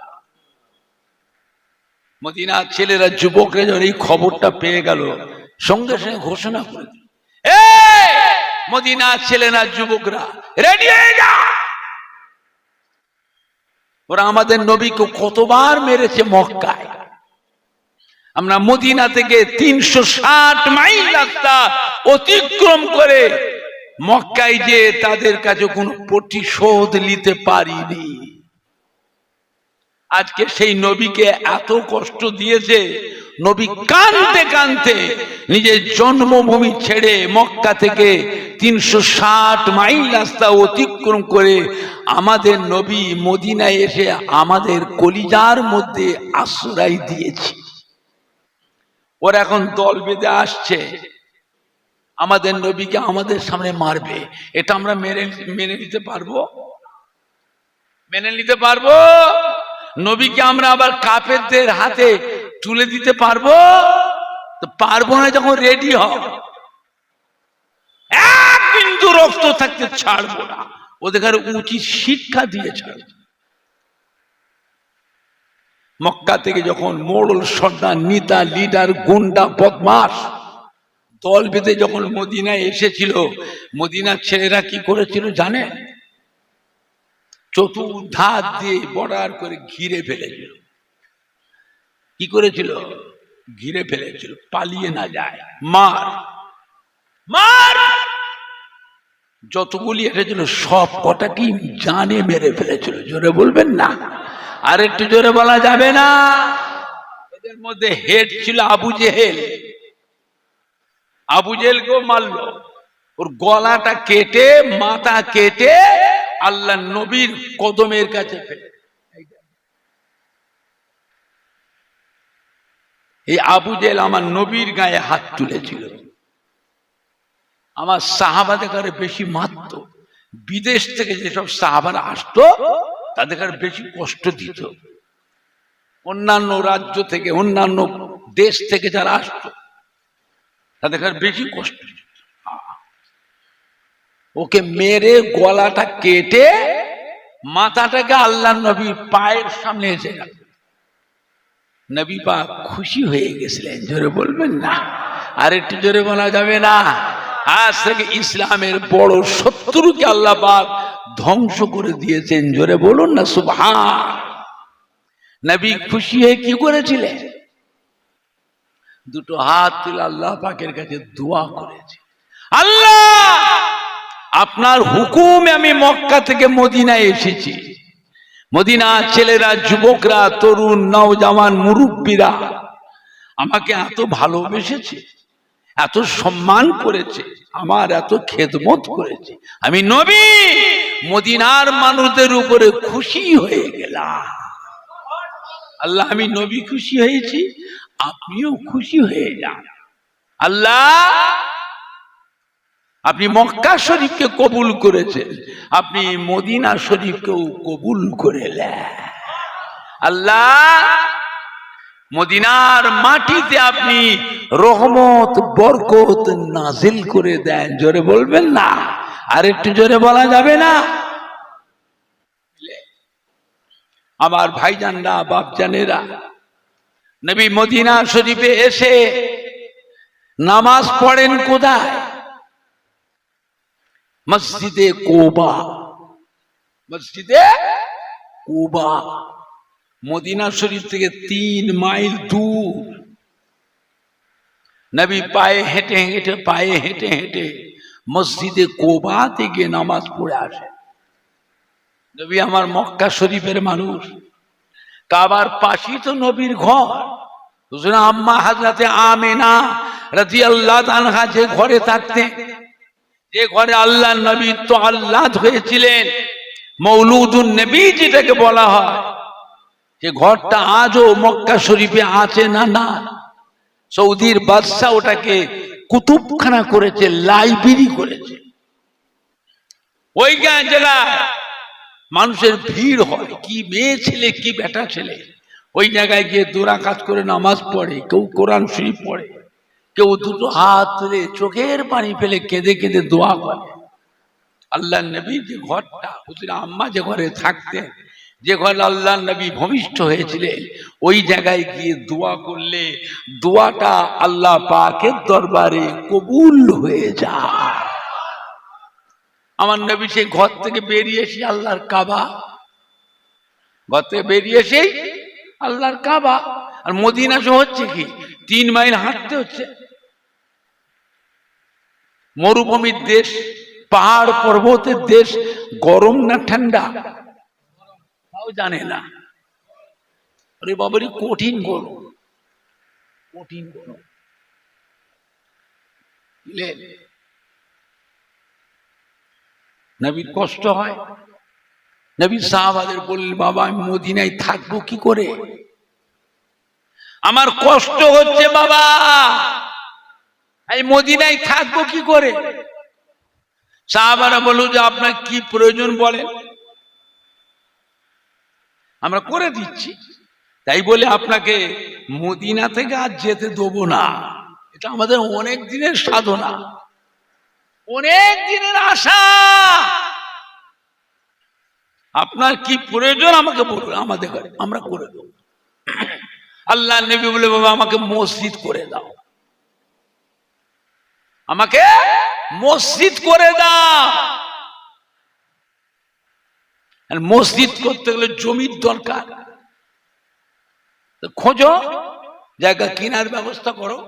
মদিনার ছেলেরা, যুবকরা যখন এই খবরটা পেয়ে গেল, সঙ্গে সঙ্গে ঘোষণা করে দিল, মদিনার ছেলেরা যুবকরা রেডি হয়ে যা। ওরা আমাদের নবীকে কতবার মেরেছে মক্কায়, আমরা মদিনা থেকে 360 মাইল রাস্তা অতিক্রম করে মক্কায় যে তাদের কাছে কোনো প্রতিশোধ নিতে পারিনি। আজকে সেই নবীকে এত কষ্ট দিয়েছে, নবী কাঁদতে কাঁদতে নিজের জন্মভূমি ছেড়ে মক্কা থেকে 360 মাইল রাস্তা অতিক্রম করে আমাদের নবী মদিনায় এসে আমাদের কলিজার মধ্যে আশ্রয় দিয়েছে। ওরা এখন দল বেঁধে আসছে, আমাদের নবীকে আমাদের সামনে মারবে। এটা আমরা মেনে নিতে পারবো? মেনে নিতে পারবো? নবীকে আমরা আবার কাফেরদের হাতে তুলে দিতে পারবো? তো পারবো না। যখন রেডি হও, এক বিন্দু রক্ত থাকতে ছাড়বো না, ওদের উচিত শিক্ষা দিয়ে ছাড়বো। মক্কা থেকে যখন মোড়ল, সর্দার, নেতা, লিডার, গুন্ডা, বদমাশ দল বেঁধে যখন মদিনায় এসেছিল, মদিনার ছেলেরা কি করেছিল জানেন? চতুর্ধার দিয়ে বর্ডার করে ঘিরে ফেলেছিল। কি করেছিল? ঘিরে ফেলেছিল, পালিয়ে না যায়। মার মার যতগুলি এসেছিল সব কটাকে জানে মেরে ফেলেছিল। জোরে বলবেন না, আর একটু জোরে বলা যাবে না? এদের মধ্যে হেড ছিল আবু জেহেল। আবু জেহেলকেও মারলো, ওর গলাটা কেটে, মাথা কেটে আল্লাহ নবীর কদমের কাছে ফেলে। এই আবু জেহেল আমার নবীর গায়ে হাত তুলেছিল, আমার সাহাবাদের কাছে বেশি মারত। বিদেশ থেকে যেসব সাহাবারা আসতো তাদের কাছে বেশি কষ্ট দিত। অন্যান্য রাজ্য থেকে, অন্যান্য দেশ থেকে যারা আসতো তাদের কাছে বেশি কষ্ট দিত। ওকে মেরে গলাটা কেটে মাথাটাকে আল্লাহ নবীর পায়ের সামনে এসে গেল। নবী পাক খুশি হয়ে গেছিলেন। জোরে বলবেন না, আর একটু জোরে বলা যাবে না? আজ থেকে ইসলামের বড় শত্রুকে আল্লাহ পাক ধ্বংস করে দিয়েছেন। জোরে বলুন না সুবহান। নবী খুশি হয়ে কি করেছিলেন? দুটো হাত তুলে আল্লাহ পাকের কাছে দোয়া করেছে, আল্লাহ আপনার হুকুমে আমি মক্কা থেকে মদিনায় এসেছি। মদিনার ছেলেরা, যুবকরা, তরুণ, নওজওয়ান, মুরব্বীরা আমাকে এত ভালোবেসেছে, এত সম্মান করেছে, আমার এত খেদমত করেছে। আমি নবী মদিনার মানুষদের উপরে খুশি হয়ে গেলাম। আল্লাহ, আমি নবী খুশি হয়েছি, আপনিও খুশি হয়ে যান। আল্লাহ, আপনি মক্কা শরীফকে কবুল করেছেন, আপনি মদিনা শরীফকেও কবুল করে নেন। আল্লাহ, মদিনার মাটিতে আপনি রহমত, বরকত নাজিল করে দেন। জোরে বলবেন না, আর একটু জোরে বলা যাবে না? আমার ভাইজানরা, বাপজানেরা, নবী মদিনা শরীফে এসে নামাজ পড়েন কোথায়? মসজিদে কুবা। মসজিদে কুবা মদিনা শরীফ থেকে 3 মাইল দূর। নবী পায়ে হেঁটে হেঁটে মসজিদে কুবা থেকে নামাজ পড়ে আসে। নবী আমার মক্কা শরীফের মানুষ, কাবার পাশেই তো নবীর ঘর। আম্মা হযরতে আমেনা রাদিয়াল্লাহু আনহা যে ঘরে থাকতেন, যে ঘরে আল্লাহর নবী তাআল্লাদ হয়েছিলেন, মৌলুদুন নবী যেটাকে বলা হয়, যে ঘরটা আজও মক্কা শরীফে আছে না? না, সৌদির বাদশা ওটাকে কুতুবখানা করেছে, লাইব্রেরি করেছে। ওই জায়গায় মানুষের ভিড় হয়, কি মেয়ে ছেলে কি বেটা ছেলে ওই জায়গায় গিয়ে দোরা কাজ করে নামাজ পড়ে, কেউ কোরআন শরীফ পড়ে, কেউ দুটো হাত তুলে চোখের পানি ফেলে কেঁদে কেঁদে দোয়া করে। আল্লাহ নবী যে ঘরটা, হুজুর আম্মা যে ঘরে থাকতেন, যে ঘরে আল্লাহ নবী ভূমিষ্ঠ হয়েছিলেন, ওই জায়গায় গিয়ে দোয়া করলে দোয়াটা আল্লাহ পাকের দরবারে কবুল হয়ে যায়। আমার নবী সেই ঘর থেকে বেরিয়ে এসে আল্লাহর কাবা, ঘর থেকে বেরিয়ে এসেই আল্লাহর কাবা। আর মদিনা শো হচ্ছে কি 3 মাইল হাঁটতে হচ্ছে, মরুভূমির দেশ, পাহাড় পর্বতের দেশ, গরম না ঠান্ডা তাও জানে না। আরে বাবারি কঠিন গরম, কঠিন গরম। নবীর কষ্ট হয়। নবী সাহাবাদের বললেন, বাবা আমি মদিনায় থাকবো কি করে, আমার কষ্ট হচ্ছে বাবা, আমি মদিনায় থাকবো কি করে। সাহাবারা বলল যে আপনার কি প্রয়োজন বলেন, আমরা করে দিচ্ছি। তাই বলে আপনাকে মদিনা থেকে আর যেতে দেবো না, এটা আমাদের অনেক দিনের সাধনা, অনেক দিনের আশা। আপনার কি প্রয়োজন আমাকে বলুন, আমাদের ঘরে আমরা করে দেবো। আল্লাহ নবী বলে, বাবা আমাকে মসজিদ করে দাও, আমাকে মসজিদ করে দাও। আর মসজিদ করতে গেলে জমির দরকার, খোঁজো, জায়গা কেনার ব্যবস্থা করো।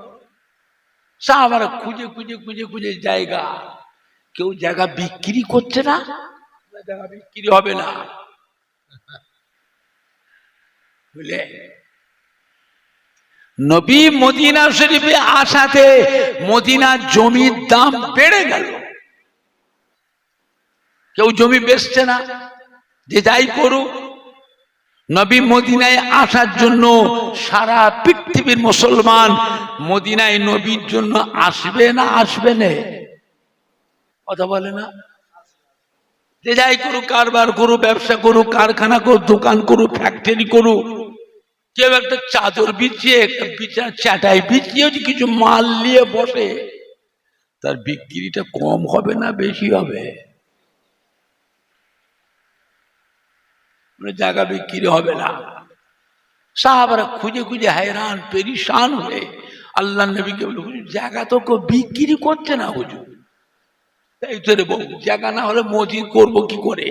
সাহাবারা খুঁজে খুঁজে খুঁজে খুঁজে জায়গা, কেউ জায়গা বিক্রি করছে না, জায়গা বিক্রি হবে না বুঝলে। নবী মদিনা শরীফে আসাতে মদিনার জমির দাম বেড়ে গেল, কেউ জমি বেচছে না, যে যাই করুক। নবী মদিনায় আসার জন্য সারা পৃথিবীর মুসলমান মদিনায় নবীর জন্য আসবে না আসবে না, কথা বলে না? যে যাই করুক, কারবার করুক, ব্যবসা করুক, কারখানা করুক, দোকান করুক, ফ্যাক্টরি করুক, কেউ একটা চাদর বিছিয়ে, একটা বিছানা চাটাই বিছিয়ে যদি কিছু মাল নিয়ে বসে, তার বিক্রিটা কম হবে না বেশি হবে? জায়গা বিক্রি হবে না। সাহাবারা খুঁজে খুঁজে হায়রান পেরিশান হয়ে আল্লাহ নবীকে বলে, জায়গা তো কেউ বিক্রি করছে না হুজুর। তাই তো রে বউ, জায়গা না হলে মসজিদ করবো কি করে?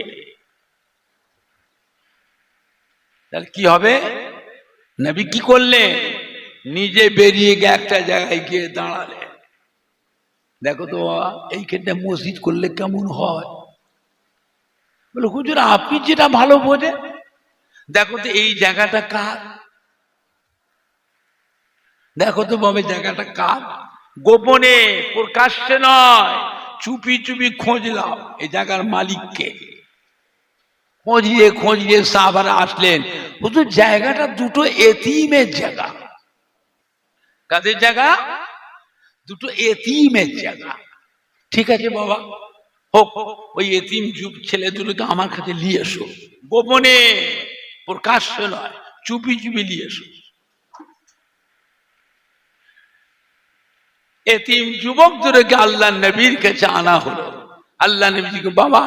তাহলে কি হবে? নবী কি করলে, নিজে বেরিয়ে গিয়ে একটা জায়গায় গিয়ে দাঁড়ালে, দেখো তো এইখানটা মসজিদ করলে কেমন হয়। বলে, হুজুর আপনি যেটা ভালো বোঝেন, দেখো তো এই জায়গাটা কার, দেখো তো বাবা জায়গাটা কার। গোপনে, প্রকাশ্যে নয়, চুপি চুপি খোঁজলাম এই জায়গার মালিককে। খোঁজিয়ে খোঁজিয়ে সাহাবারা আসলেন, হুজুর জায়গাটা দুটো এতিমের জায়গা। কাদের জায়গা? দুটো এতিমের জায়গা। ঠিক আছে বাবা, হোক, ওই এতিম যুব ছেলে দুটোকে আমার কাছে নিয়ে এসো, গোপনে, প্রকাশ্য নয়, চুপি চুপি নিয়ে এসো। এতিম যুবক দুটোকে আল্লাহ নবীর কাছে আনা হলো। আল্লাহ নবীকে, বাবা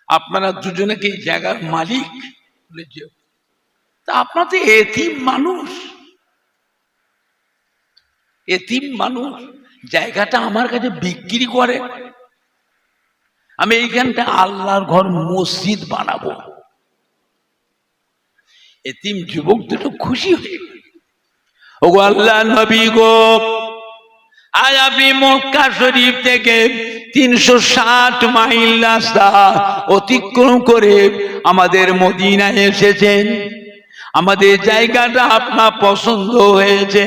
আপনারা দুজনে কি জায়গার মালিক? তা আপনার তো এতিম মানুষ, এতিম মানুষ জায়গাটা আমার কাছে বিক্রি করে, আমি এইখানটা আল্লাহর ঘর মসজিদ বানাবো। এতিম যুবক দুটো খুশি হয়ে, ও আল্লাহ নবী গো, আজ আপনি মক্কা শরীফ থেকে 360 মাইল রাস্তা অতিক্রম করে আমাদের মদিনায় এসেছেন। আমাদের জায়গাটা আপনার পছন্দ হয়েছে,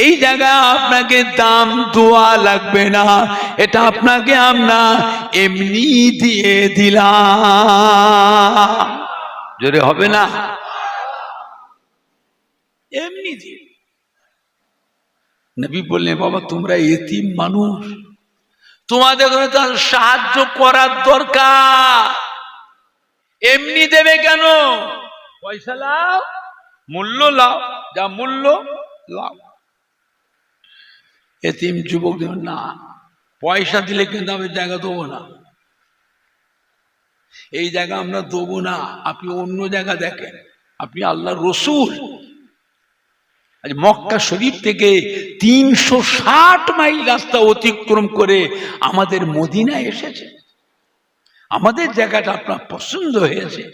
এই জায়গা আপনাকে দাম দেওয়া লাগবে না, এটা আপনাকে আমরা এমনি দিয়ে দিলাম। জোরে হবে না? এমনি দিয়ে। নবী বললেন, বাবা তোমরা এতিম মানুষ, তোমাদের তার সাহায্য করার দরকার, এমনি দেবে কেন? পয়সা লাও, মূল্য লাও, যা মূল্য লাও। এতিম যুবক দেবেন না, পয়সা দিলে কিন্তু আমি জায়গা দেবো না, এই জায়গা আমরা দেবো না, আপনি অন্য জায়গা দেখেন। আপনি আল্লাহর রসূল, আজ মক্কা শরীফ থেকে 360 মাইল রাস্তা অতিক্রম করে আমাদের মদিনায় এসেছে। আমাদের জায়গাটা আপনার পছন্দ হয়েছে,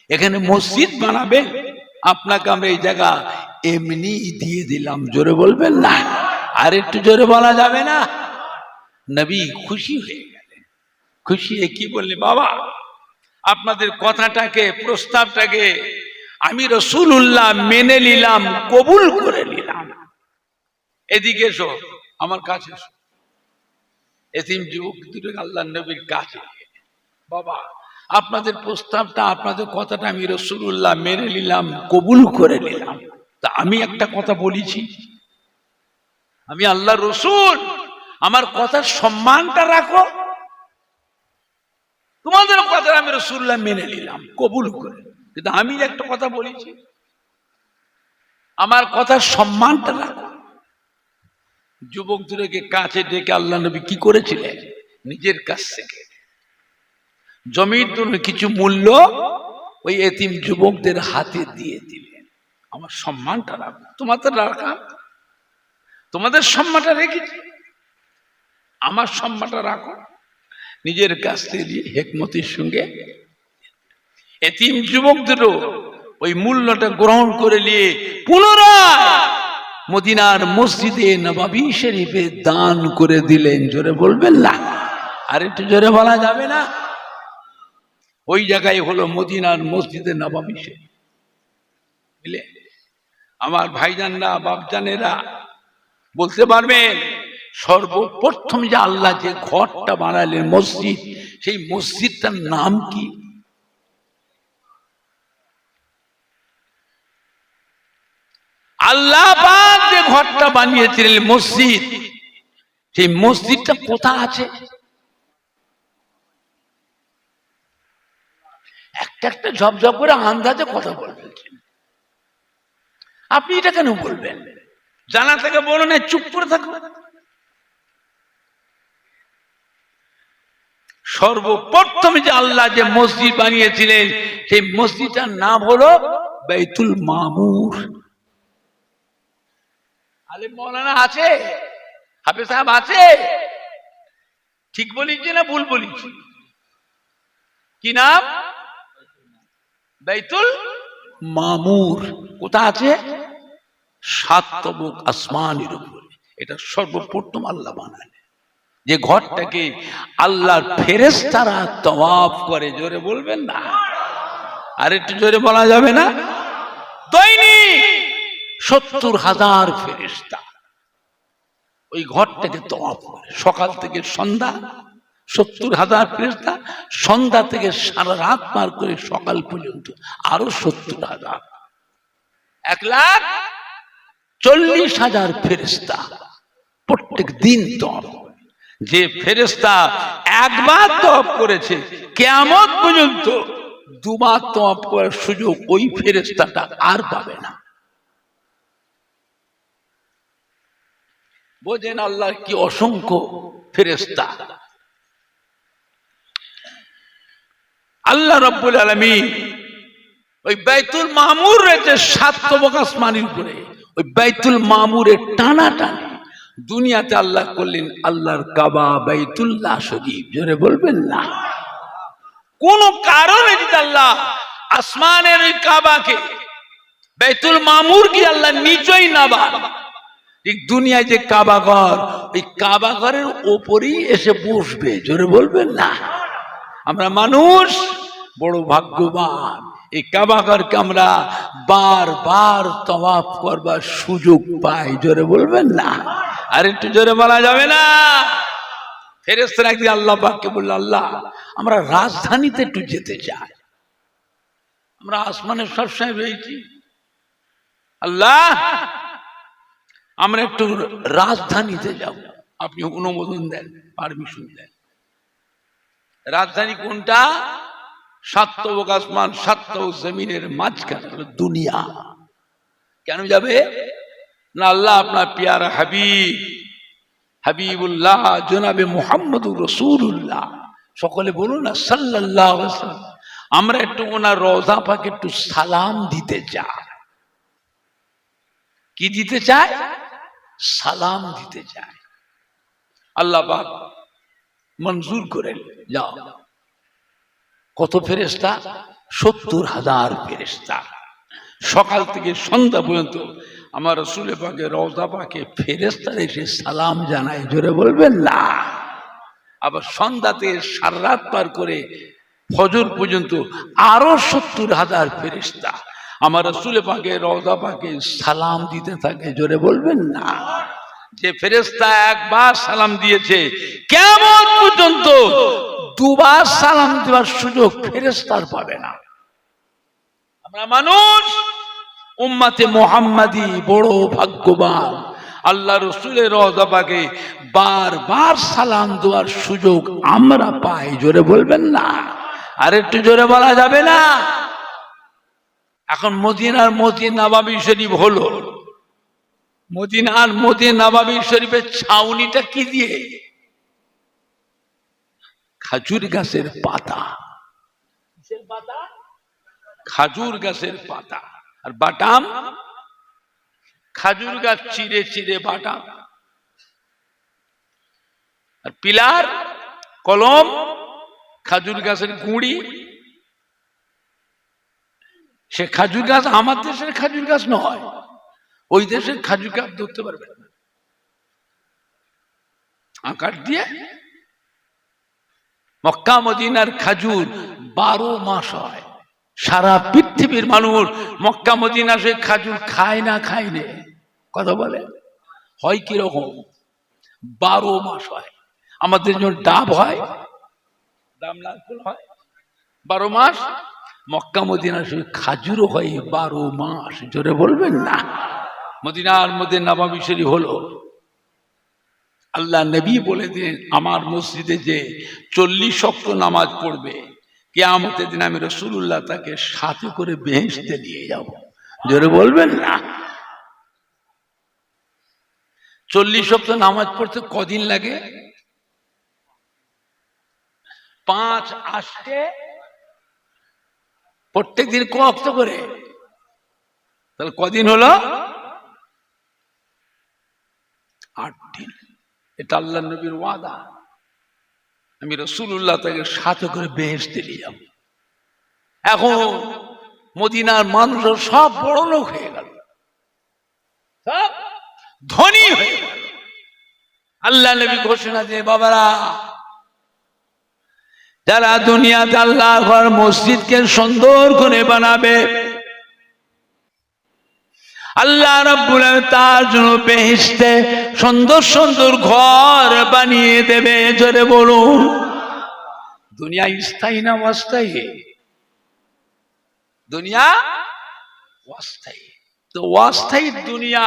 এখানে মসজিদ বানাবেন, আপনাকে আমরা এই জায়গা এমনি দিয়ে দিলাম। জোরে বলবেন না? আর একটু জোরে বলা যাবে না? নবী খুশি হয়ে গেলেন। খুশি হয়ে কি বললে, বাবা আপনাদের কথাটাকে, প্রস্তাবটাকে আমি রাসূলুল্লাহ মেনে নিলাম, কবুল করে নিলাম। এদিকে এসো, আমার কাছে এসো। এতিম যুবক দুটো আল্লাহর নবীর কাছে, বাবা আপনাদের প্রস্তাবটা, আপনাদের কথাটা আমি রাসূলুল্লাহ মেনে নিলাম, কবুল করে নিলাম। তা আমি একটা কথা বলেছি, আমি আল্লাহর রসূল, আমার কথার সম্মানটা রাখো। তোমাদের কথা আমি রাসূলুল্লাহ মেনে নিলাম, কবুল করে, কিন্তু আমি একটা কথা বলেছি, আমার কথার সম্মানটা রাখো। যুবক দুটোকে কাছে ডেকে আল্লাহ নবী কি করেছিলেন, নিজের কাছ থেকে জমির জন্য কিছু মূল্য ওই এতিম যুবকদের হাতে দিয়ে দিলেন। আমার সম্মানটা রাখো, তোমাদের রাখলাম, তোমাদের সম্মানটা রেখেছি, আমার সম্মানটা রাখো। নিজের কাছ থেকে দিয়ে হিকমতের সঙ্গে এতিম যুবকদেরও ওই মূল্যটা গ্রহণ করে নিয়ে পুনরায় মদিনার মসজিদে নববী শরীফে দান করে দিলেন। জোরে বলবেন না? আর একটু জোরে বলা যাবে না? ওই জায়গায় হলো মদিনার মসজিদে নববী শরীফ। বুঝলে আমার ভাইজানরা, বাপজানেরা বলতে পারবেন, সর্বপ্রথম যে আল্লাহ যে ঘরটা বানালেন মসজিদ, সেই মসজিদটার নাম কি? আল্লাহ পাক যে ঘরটা বানিয়েছিলেন মসজিদ, সেই মসজিদটা কোথায় আছে? একটা একটা ঝপঝপ করে আন্দাজে কথা বলবেন। আপনি এটা কেন বলবেন? জানা থেকে বলো না, চুপ করে থাকো। সর্বপ্রথম যে আল্লাহ যে মসজিদ বানিয়েছিলেন, সেই মসজিদটার নাম হলো বাইতুল মামুর। আলেম মাওলানা আছে, হাফেজ সাহেব আছে, ঠিক বলেছি না ভুল বলেছি? কি নাম? বাইতুল মামুর। কোথায় আছে? 7 তবক আসমানের উপরে। এটা সর্বপ্রথম আল্লাহ বানালেন, যে ঘরটাকে আল্লাহর ফেরেশতারা তওয়াফ করে। জোরে বলবেন না? আর একটু জোরে বলা যাবে না? দৈনিক 70,000 ফেরেশতা ওই ঘরটাকে তওয়াফ করে, সকাল থেকে সন্ধ্যা। 70,000 ফেরেশতা, সন্ধ্যা থেকে সারা রাত পার করে সকাল পর্যন্ত আরো 70,000, 1,40,000 ফেরেশতা প্রত্যেক দিন তওয়াফ। যে ফেরেশতা একবার তওয়াফ করেছে, কিয়ামত পর্যন্ত দুবার তওয়াফ করার সুযোগ ওই ফেরেশতাটা আর পাবে না। বোঝেন আল্লাহর কি অসংখ্য ফেরেশতা। আল্লাহ রাব্বুল আলামিন ওই বাইতুল মামুর রয়েছে 7 তবক আসমানের উপরে। ওই বাইতুল মামুরের টানাটানি দুনিয়াতে আল্লাহ করলেন আল্লাহর কাবা, বাইতুল্লাহ শরীফ। জোরে বলবেন না? কোন কারণে যদি আল্লাহ আসমানের ওই কাবাকে, বাইতুল মামুর কি আল্লাহ নিজেই না বানান, ঠিক দুনিয়ায় যে কাবা ঘর, ওই কাবা ঘরের ওপরেই এসে বসবে। জোরে বলবেন না? আমরা মানুষ বড় ভাগ্যবান, এই কাবা ঘরকে আমরা বারবার তওয়াফ করবার সুযোগ পাই। জোরে বলবেন না? আর একটু জোরে বলা যাবে না? ফেরেশতারা একদিন আল্লাহ পাককে বলল, আল্লাহ আমরা রাজধানীতে একটু যেতে চাই, আমরা আসমানে সবসময় রয়েছি, আল্লাহ আমরা একটু রাজধানীতে যাব, আপনি অনুমোদন দেন, পারমিশন দেন। রাজধানী কোনটা? সাতবক আসমান সাতবক জমিনের মাঝখানে দুনিয়া। কেন যাবে না? আল্লাহ আপনার পিয়ারা হাবিবুল্লাহ জনাবে মুহাম্মদুর রাসূলুল্লাহ, সকলে বলুন না সাল্লাল্লাহু আলাইহি ওয়াসাল্লাম, আমরা একটু ওনার রওজা পাকে একটু সালাম দিতে চাই। কি দিতে চাই? সালাম দিতে চাই। আল্লাহ পাক মঞ্জুর করেন, যাও। কত ফেরেশতা? ৭০,০০০ ফেরেশতা। সকাল থেকে সন্ধ্যা পর্যন্ত আমার রাসূল পাকের রওজা পাকে ফেরেশতারা এসে সালাম জানায়। জোরে বলবেন না? আবার সন্ধ্যা থেকে সারা রাত পার করে ফজর পর্যন্ত আরো ৭০,০০০ ফেরেশতা আমার রাসূল পাকের রওজা পাকে সালাম দিতে থাকে। জোরে বলবেন না? যে ফেরেশতা একবার সালাম দিয়েছে, কিয়ামত পর্যন্ত দুবার সালাম দেওয়ার সুযোগ ফেরেশতার পাবে না। আমরা মানুষ উম্মতে মুহাম্মাদি বড় ভাগ্যবান, আল্লাহ রসুলের রওজা পাকে বারবার সালাম দেওয়ার সুযোগ আমরা পাই। জোরে বলবেন না? আর একটু জোরে বলা যাবে না? এখন মদিনার মসজিদ নববী শরীফ হলো, মদিনার মসজিদ নববী শরীফের ছাউনিটা কি দিয়ে? খাজুর গাছের পাতা। কিসের পাতা? খাজুর গাছের পাতা। আর বাটাম, খাজুর গাছ চিরে চিরে বাটাম। আর পিলার, কলম, খাজুর গাছের গুঁড়ি। সে খাজুর গাছ আমার দেশের খাজুর গাছ নয়, ওই দেশের খাজুর গাছ ধরতে পারবেন না। আকার দিয়ে মক্কা মদিনার খাজুর 12 মাস হয়। সারা পৃথিবীর মানুষ মক্কা মদিনা সে খাজুর খায় না, খায় না। কথা বলে হয় কিরকম? 12 মাস হয়। আমাদের যেমন ডাব হয়, ডাব নারকেল হয় 12 মাস, মক্কা মদিনা সে খাজুরও হয় 12 মাস। জোরে বলবেন না? মদিনার মধ্যে নববী শরীফ হলো। আল্লাহ নবী বলে দিন, আমার মসজিদে যে 40 ওয়াক্ত নামাজ পড়বে, কিয়ামতের দিন আমি রাসূলুল্লাহ তাকে সাথে করে বেহেশতে নিয়ে যাব। জোরে বলবেন না? 40 ওয়াক্ত নামাজ পড়তে কদিন লাগে? 5 আষ্টে প্রত্যেক দিন ক ওয়াক্ত করে, তাহলে কদিন হলো? 8 দিন। এটা আল্লাহ নবীর ওয়াদা, আমি রাসূলুল্লাহ তাকে সাথে করে বেহেশতে নিয়ে যাব। এখন মদিনার মানুষ সব বড় লোক হয়ে গেল, সব ধনী হয়ে গেল। আল্লাহ নবী ঘোষণা দিয়ে, বাবারা যারা দুনিয়াতে আল্লাহর ঘর মসজিদকে সুন্দর করে বানাবে, আল্লাহ রাব্বুল আলামিন তার জন্য বেহেশতে সুন্দর সুন্দর ঘর বানিয়ে দেবে। জোরে বলুন। দুনিয়া স্থায়ী না অস্থায়ী? দুনিয়া অস্থায়ী। তো অস্থায়ী দুনিয়া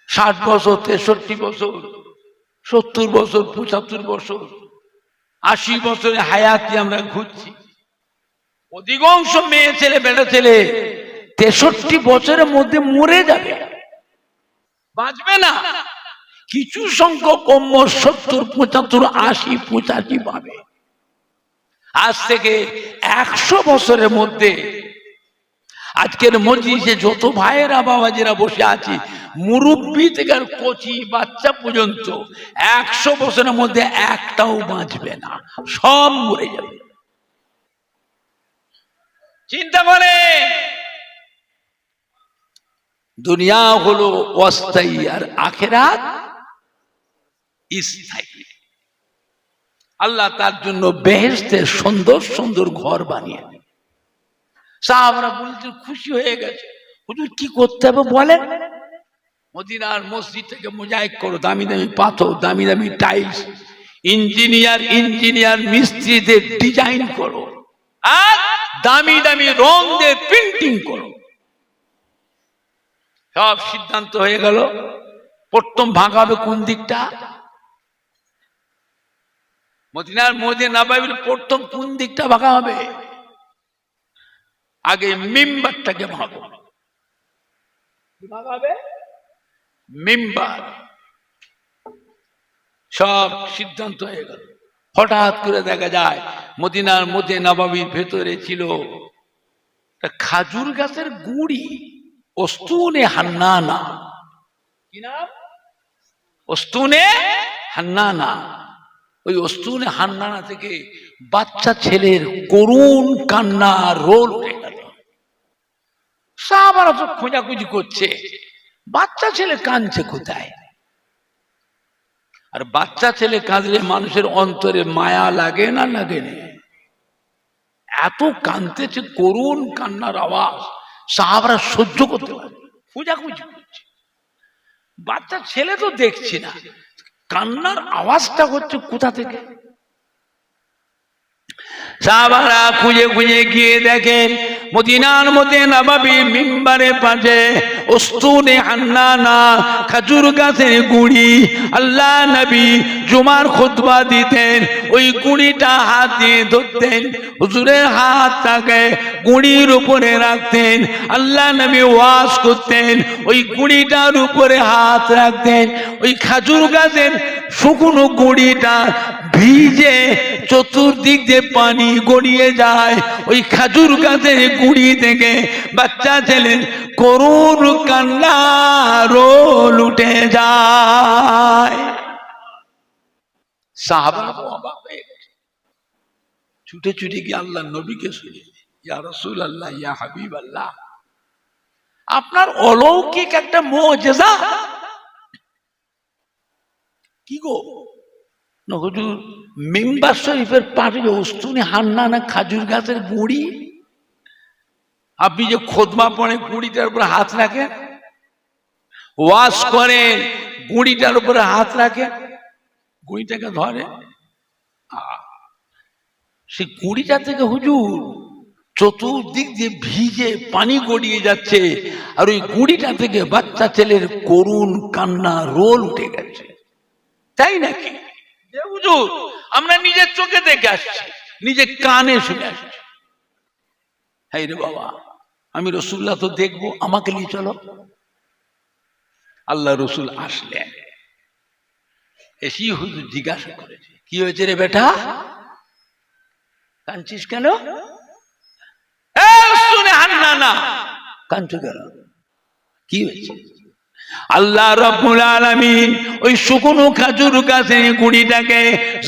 60 বছর, 63 বছর, 70 বছর, 75 বছর, 80 বছরের হায়াতি আমরা ঘুরছি। অধিকাংশ মেয়ে ছেলে, বেটা ছেলে 63 বছরের মধ্যে মরে যাবে, বাঁচবে না। কিছু সংখ্যক কম 70, 75, 80, 85 পাবে। আজ থেকে 100 বছরের মধ্যে আজকের মজলিসে যত ভাইয়েরা বাবাজিরা বসে আছি, মুরব্বী থেকে আর কচি বাচ্চা পর্যন্ত 100 বছরের মধ্যে একটাও বাঁচবে না, সব মরে যাবে। চিন্তা করে, দুনিয়া হলো অস্থায়ী আর আখিরাত স্থায়ী। আল্লাহ তার জন্য বেহেশতে সুন্দর সুন্দর ঘর বানিয়ে দেন। সাহাবারা বলতে খুশি হয়ে গেছে। হুজুর কি করতে হবে বলেন? মদিনার মসজিদ থেকে মোজাইক করো, দামি দামি পাথর, দামি দামি টাইলস, ইঞ্জিনিয়ার মিস্ত্রিদের ডিজাইন করো, আর দামি দামি রং দিয়ে প্রিন্টিং করো। সব সিদ্ধান্ত হয়ে গেল। প্রথম ভাঙা হবে কোন দিকটা? মদিনার মসজিদ নববীর প্রথম কোন দিকটা ভাঙা হবে? আগে মিম্বারটাকে ভাঙো। ভাঙা হবে মিম্বার। সব সিদ্ধান্ত হয়ে গেল। হঠাৎ করে দেখা যায় মদিনার মধ্যে নববীর ভেতরে ছিল খাজুর গাছের গুঁড়ি, ওস্তুনে হান্নানা। কি নাম? ওস্তুনে হান্নানা। ওই ওস্তুনে হান্নানা থেকে বাচ্চা ছেলের করুণ কান্না রোল উঠে গেল। সাহাবারা তো খোঁজাখুঁজি করছে, বাচ্চা ছেলে কাঁদছে কোথায়? আর বাচ্চা ছেলে কাঁদলে মানুষের অন্তরে মায়া লাগে না লাগে না? এত কাঁদতেছে, করুণ কান্নার আওয়াজ, সাহাবারা সহ্য করতে পারে, খোঁজাখুঁজি করছে। বাচ্চা ছেলে তো দেখছি না, কান্নার আওয়াজটা হচ্ছে কোথা থেকে? সাহাবারা খুঁজে খুঁজে গিয়ে দেখেন মদিনার মধ্যে নববী মিম্বারের পাশে ওস্তুনে হান্নানা, খাজুর গাছের গুঁড়ি। আল্লাহ নবী জুমার খুতবা দিতেন, ওই গুঁড়িটা হাত দিয়ে ধরতেন, হুজুরের হাতটাকে গুঁড়ির উপরে রাখতেন। আল্লাহ নবী ওয়াজ করতেন, ওই গুঁড়িটার উপরে হাত রাখতেন। ওই খাজুর গাছের শুকনো গুঁড়িটা ভিজে চতুর্দিক দিয়ে পানি গড়িয়ে যায়। ওই খাজুর গাছের গুঁড়ি থেকে বাচ্চা ছেলের করুণ কান্না রোল উঠে যায়। সাহাবারা অবাক হয়ে গেছে, ছুটে ছুটে গিয়ে আল্লাহ নবীকে শুনে, ইয়া রাসূলুল্লাহ, ইয়া হাবিবাল্লাহ, আপনার অলৌকিক একটা মুজিজা। কি গো? না হুজুর, মিম্বার শরীফের পাশে ওস্তুনে হান্নানা খাজুর গাছের গুঁড়ি, আপনি যে খুতবা পড়ে গুঁড়িটার উপরে হাত রাখেন, ওয়াজ করেন গুঁড়িটার উপরে হাত রাখেন, গুঁড়িটাকে ধরে, সেই গুঁড়িটা থেকে হুজুর চতুর্দিক দিয়ে ভিজে পানি গড়িয়ে যাচ্ছে, আর ওই গুঁড়িটা থেকে বাচ্চা ছেলের করুণ কান্না রোল উঠে গেছে। তাই নাকি? হুজুর, আমরা নিজের চোখে দেখে আসছি, নিজে কানে শুনে আসছি। হ্যাঁ রে বাবা, আমি রসুল্লাহ তো দেখবো, আমাকে নিয়ে চলো। আল্লাহ রসুল আসলেন, এসি হুজুর জিজ্ঞাসা করেছে, কি হয়েছে রে বেটা, কাঁদছিস কেন? শুনে হান্নানা, কাঁদছো কেন? কি হয়েছে? আল্লাহ রাব্বুল আলামিন ওই শুকনো খাজুর গাছের গুঁড়িটাকে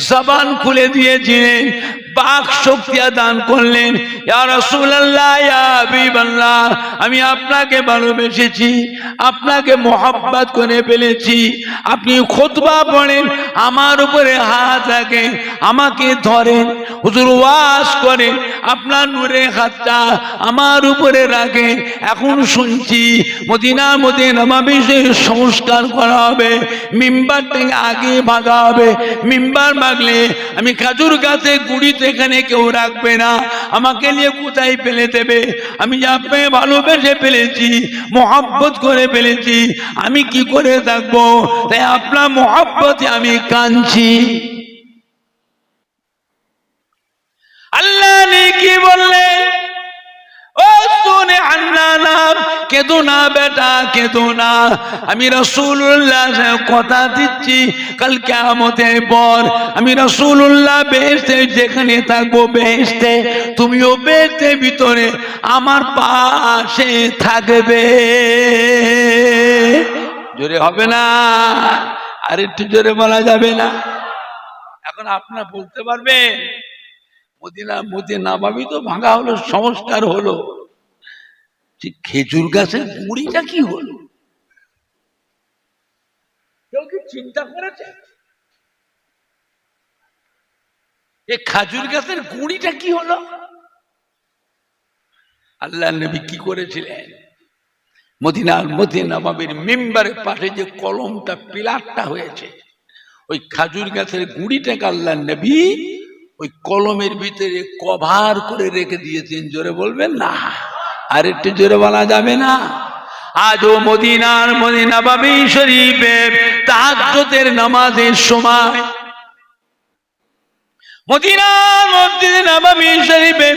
জবান খুলে দিয়েছিলেন, বাক শক্তি দান করলেন। ইয়া রাসূলুল্লাহ, ইয়া হাবিবাল্লাহ, আমি আপনাকে ভালোবেসেছি, আপনাকে মোহাব্বত করে ফেলেছি। আপনি খুতবা পড়েন, আমার উপরে হাত রাখেন, আমাকে ধরেন, হুজুর ওয়াজ করেন, আপনার নূরের হাতটা আমার উপরে রাখেন। এখন শুনছি মদিনার মধ্যে নববীর সংস্কার করা হবে, মিম্বার থেকে আগে ভাগা হবে। মিম্বার ভাগলে আমি খাজুর গাছে গুঁড়িতে এখানে কেউ রাখবে না, আমাকে নিয়ে কোথায় ফেলে দেবে? আমি আপনাকে ভালোবেসে ফেলেছি, মোহাব্বত করে ফেলেছি, আমি কি করে থাকবো? তাই আপনার মোহাব্বতে আমি কাঁদছি। আল্লাহ কি বললেন? ও শুনে হান্নানা, কেঁদো না বেটা, কেঁদো না। আমি রাসূলুল্লাহ কথা দিচ্ছি, কাল কিয়ামতের পর আমি রাসূলুল্লাহ বেহেশতে যেখানে থাকবো, বেহেশতে তুমিও বেহেশতের ভিতরে আমার পাশে থাকবে। জোরে হবে না? আর একটু জোরে বলা যাবে না? এখন আপনারা বলতে পারবেন, মদিনার মধ্যে নববী তো ভাঙা হলো, সংস্কার হলো, খেজুর গাছের গুঁড়িটা কি হলো? কেউ কি চিন্তা করেছে এই খাজুর গাছের গুঁড়িটা কি হলো? আল্লাহ নবী কি করেছিলেন? মদিনার নববীর মিম্বারের পাশে যে কলমটা পিলারটা হয়েছে, ওই খাজুর গাছের গুঁড়িটাকে আল্লাহ নবী ওই কলমের ভিতরে কভার করে রেখে দিয়েছেন। জোরে বলবেন না? আর একটু জোরে বলা যাবে না? আজও মদিনার নববী শরীফে তাহাজ্জুদের নামাজের সময়, মদিনার মসজিদে নববী শরীফে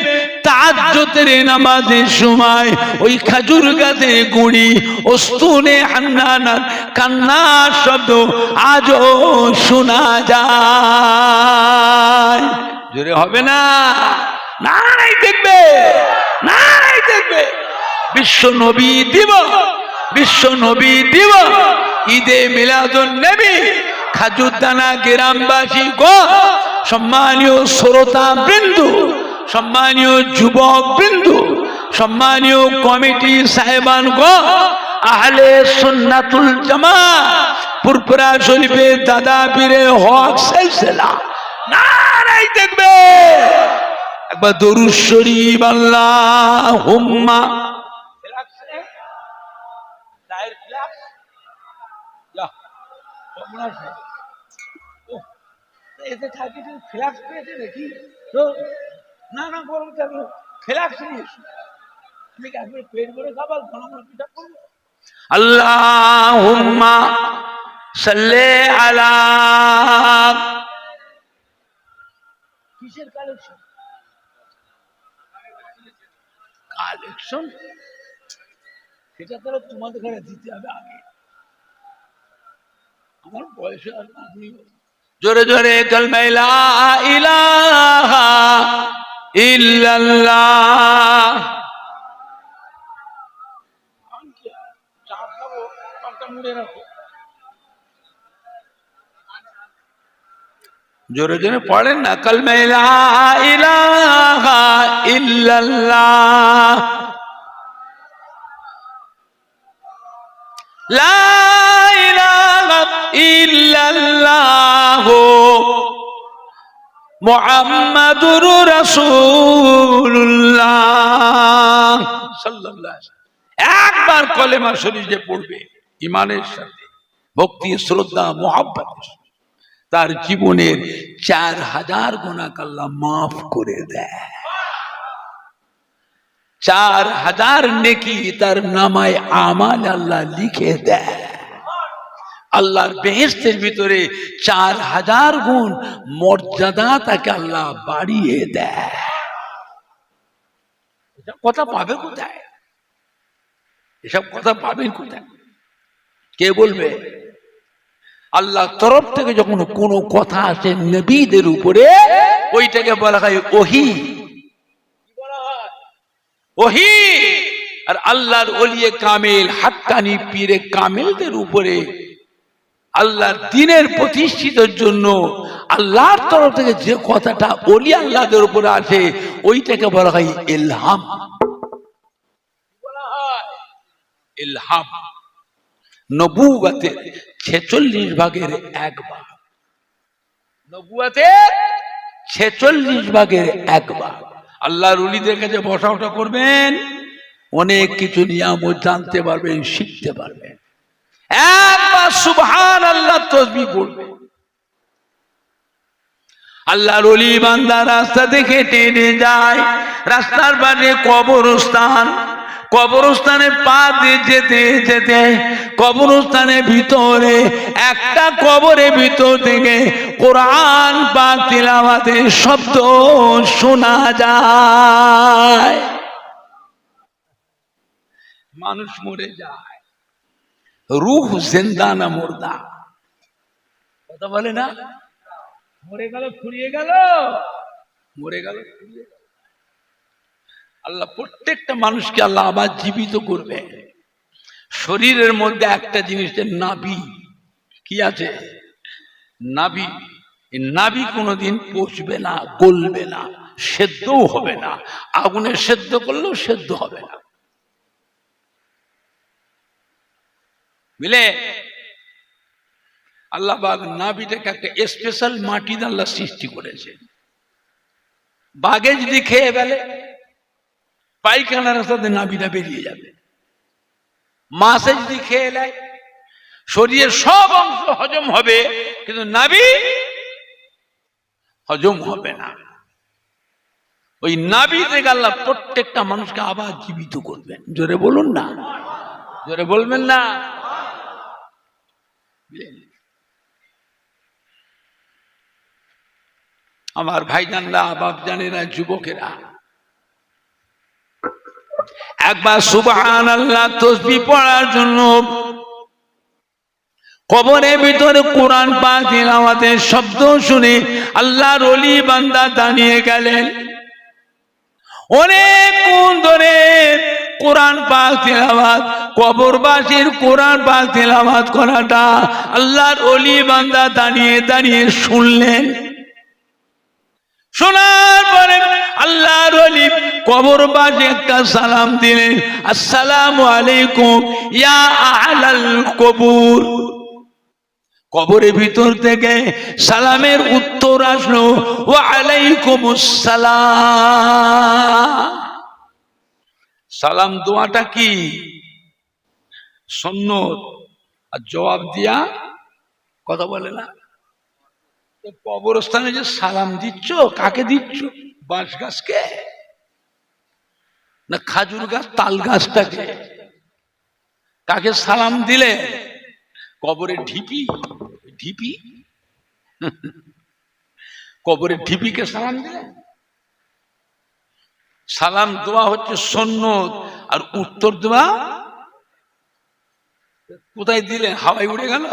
তাহাজ্জুদের নামাজের সময় ওই খাজুর গাছের গুঁড়ি ওস্তুনে হান্নানার কান্নার শব্দ আজও শোনা যায়। জোরে হবে না? নাই দেখবে, নাই দেখবে। বিশ্ব নবী দিবস, বিশ্ব নবী দিবস, ঈদে মিলাদুন নবী, খাজুরদানা গ্রামবাসী গো, সম্মানীয় শ্রোতা বৃন্দু, সম্মানীয় যুবক বৃন্দু, সম্মানীয় কমিটি সাহেবান গো, আহলে সুন্নাতুল জামাত পুরপুরা শরীফের দাদা পীরে হক সিলসিলা, নারায়ে দেখবে। একবার দরুদ শরীফ আল্লাহুম্মা এতে থাকি ফ্ল্যাক্স পেয়েছে নাকি? তো না না বরং ফ্ল্যাক্স নিয়ে আমি কি আসলে পেট ভরে খাবার ঘন পিঠা করবো? আল্লাহুম্মা সাল্লি আলা, কিসের কালেকশন? কালেকশন সেটা তাহলে তোমাদের ঘরে দিতে হবে আগে, আমার বয়স আর আপনি জোরে জোরে কালমা লা ইলাহা ইল্লাল্লাহ। জোরে জোরে পড়েন না, কালমা লা ইলাহা ইল্লাল্লাহ, লা ইলাহা ইল্লাল্লাহ মুহাম্মাদুর রাসূলুল্লাহ সাল্লাল্লাহু আলাইহি ওয়াসাল্লাম। একবার কলেমা শরীফ যে পড়বে ঈমানের সাথে, ভক্তি, শ্রদ্ধা, মুহাব্বত, তার জীবনের 4000 গুনাহ আল্লাহ মাফ করে দেয়। 4000 নেকি তার নামায় আমাল আল্লাহ লিখে দেয়। আল্লাহর বেহেশতের ভিতরে 4000 গুণ মর্যাদা তাকে আল্লাহ বাড়িয়ে দেয়। এসব কথা পাবে কোথায়? এসব কথা পাবেন কোথায়? কে বলবে? আল্লাহর তরফ থেকে যখন কোনো কথা আসে নবীদের উপরে, ওইটাকে বলা হয় ওহী। ওহী। আর আল্লাহর ওলিয়ে কামেল, হাক্কানি পীরে কামেলদের উপরে আল্লাহর দ্বীনের প্রতিষ্ঠিতের জন্য আল্লাহর তরফ থেকে যে কথাটা ওলি আল্লাহদের উপরে আসে, ওইটাকে বলা হয় ইলহাম। ইলহাম নবুয়তের 46 ভাগের 1 ভাগ, নবুয়তের 46 ভাগের 1 ভাগ। আল্লাহর ওলিদের কাছে বসা ওঠা করবেন, অনেক কিছু নিয়ামত জানতে পারবেন, শিখতে পারবেন। একবার সুবহানাল্লাহ তাসবিহ পড়বেন। আল্লাহর ওলি বান্দা রাস্তা দেখে টেনে যায়, রাস্তার পাশে কবরস্থান, কবরস্থানে পা দিয়ে যেতে যেতে কবরস্থানের ভিতরে একটা কবরের ভিতর থেকে কোরআন পাক তিলাওয়াতের শব্দ শোনা যায়। মানুষ মরে যায়, রূহ জিন্দা না মুর্দা, কথা বলে না? মরে গেল ফুরিয়ে গেল, মরে গেল ফুরিয়ে গেল। আল্লাহ প্রত্যেকটা মানুষকে আল্লাহ আবার জীবিত করবে। শরীরের মধ্যে একটা জিনিসের নাভি কি আছে? নাভি। এই নাভি কোনোদিন পচবে না, গলবে না, সেদ্ধও হবে না। আগুনে সেদ্ধ করলেও সেদ্ধ হবে না, বুঝলে? আল্লাহ বাগ নাভিটাকে একটা স্পেশাল মাটি দিয়ে আল্লাহ সৃষ্টি করেছে। বাঘে যদি খেয়ে ফেলে পায়খানা রাস্তাতে নাভিটা বেরিয়ে যাবে। মাছে যদি খেয়ে নেয় শরীরের সব অংশ হজম হবে, কিন্তু নাভি হজম হবে না। ওই নাভি থেকে আল্লাহ প্রত্যেকটা মানুষকে আবার জীবিত করবেন। জোরে বলুন না, জোরে বলবেন না। আমার ভাইজানরা, বাপ জানেরা, যুবকেরা, একবার সুবহানাল্লাহ তাসবিহ পড়ার জন্য কবরের ভিতরে কোরআন পাক তিলাওয়াতের শব্দ শুনে আল্লাহর ওলি বান্দা দাঁড়িয়ে গেলেন। অনেকক্ষণ ধরে কোরআন পাক তিলাওয়াত, কবরবাসীর কোরআন পাক তিলাওয়াত করাটা আল্লাহর ওলি বান্দা দাঁড়িয়ে দাঁড়িয়ে শুনলেন। শোনার পরে আল্লাহর ওলি কবরবাসী একটা সালাম দিলেন, আসসালামু আলাইকুম ইয়া আহলাল কবর। কবরের ভিতর থেকে সালামের উত্তর আসলো, ওয়া আলাইকুমুস সালাম। সালাম দোয়াটা কি? সুন্নত। আর জবাব দিয়া কথা বলে না। কবরস্থানে যে সালাম দিচ্ছ, কাকে দিচ্ছ? বাঁশ গাছকে না খাজুর গাছ, তাল গাছটাকে? কাকে সালাম দিলে? কবরের ঢিপি, ঢিপি কবরের ঢিপিকে সালাম দিলে? সালাম দোয়া হচ্ছে সুন্নত, আর উত্তর দোয়া কোথায় দিলেন? হাওয়ায় উড়ে গেল।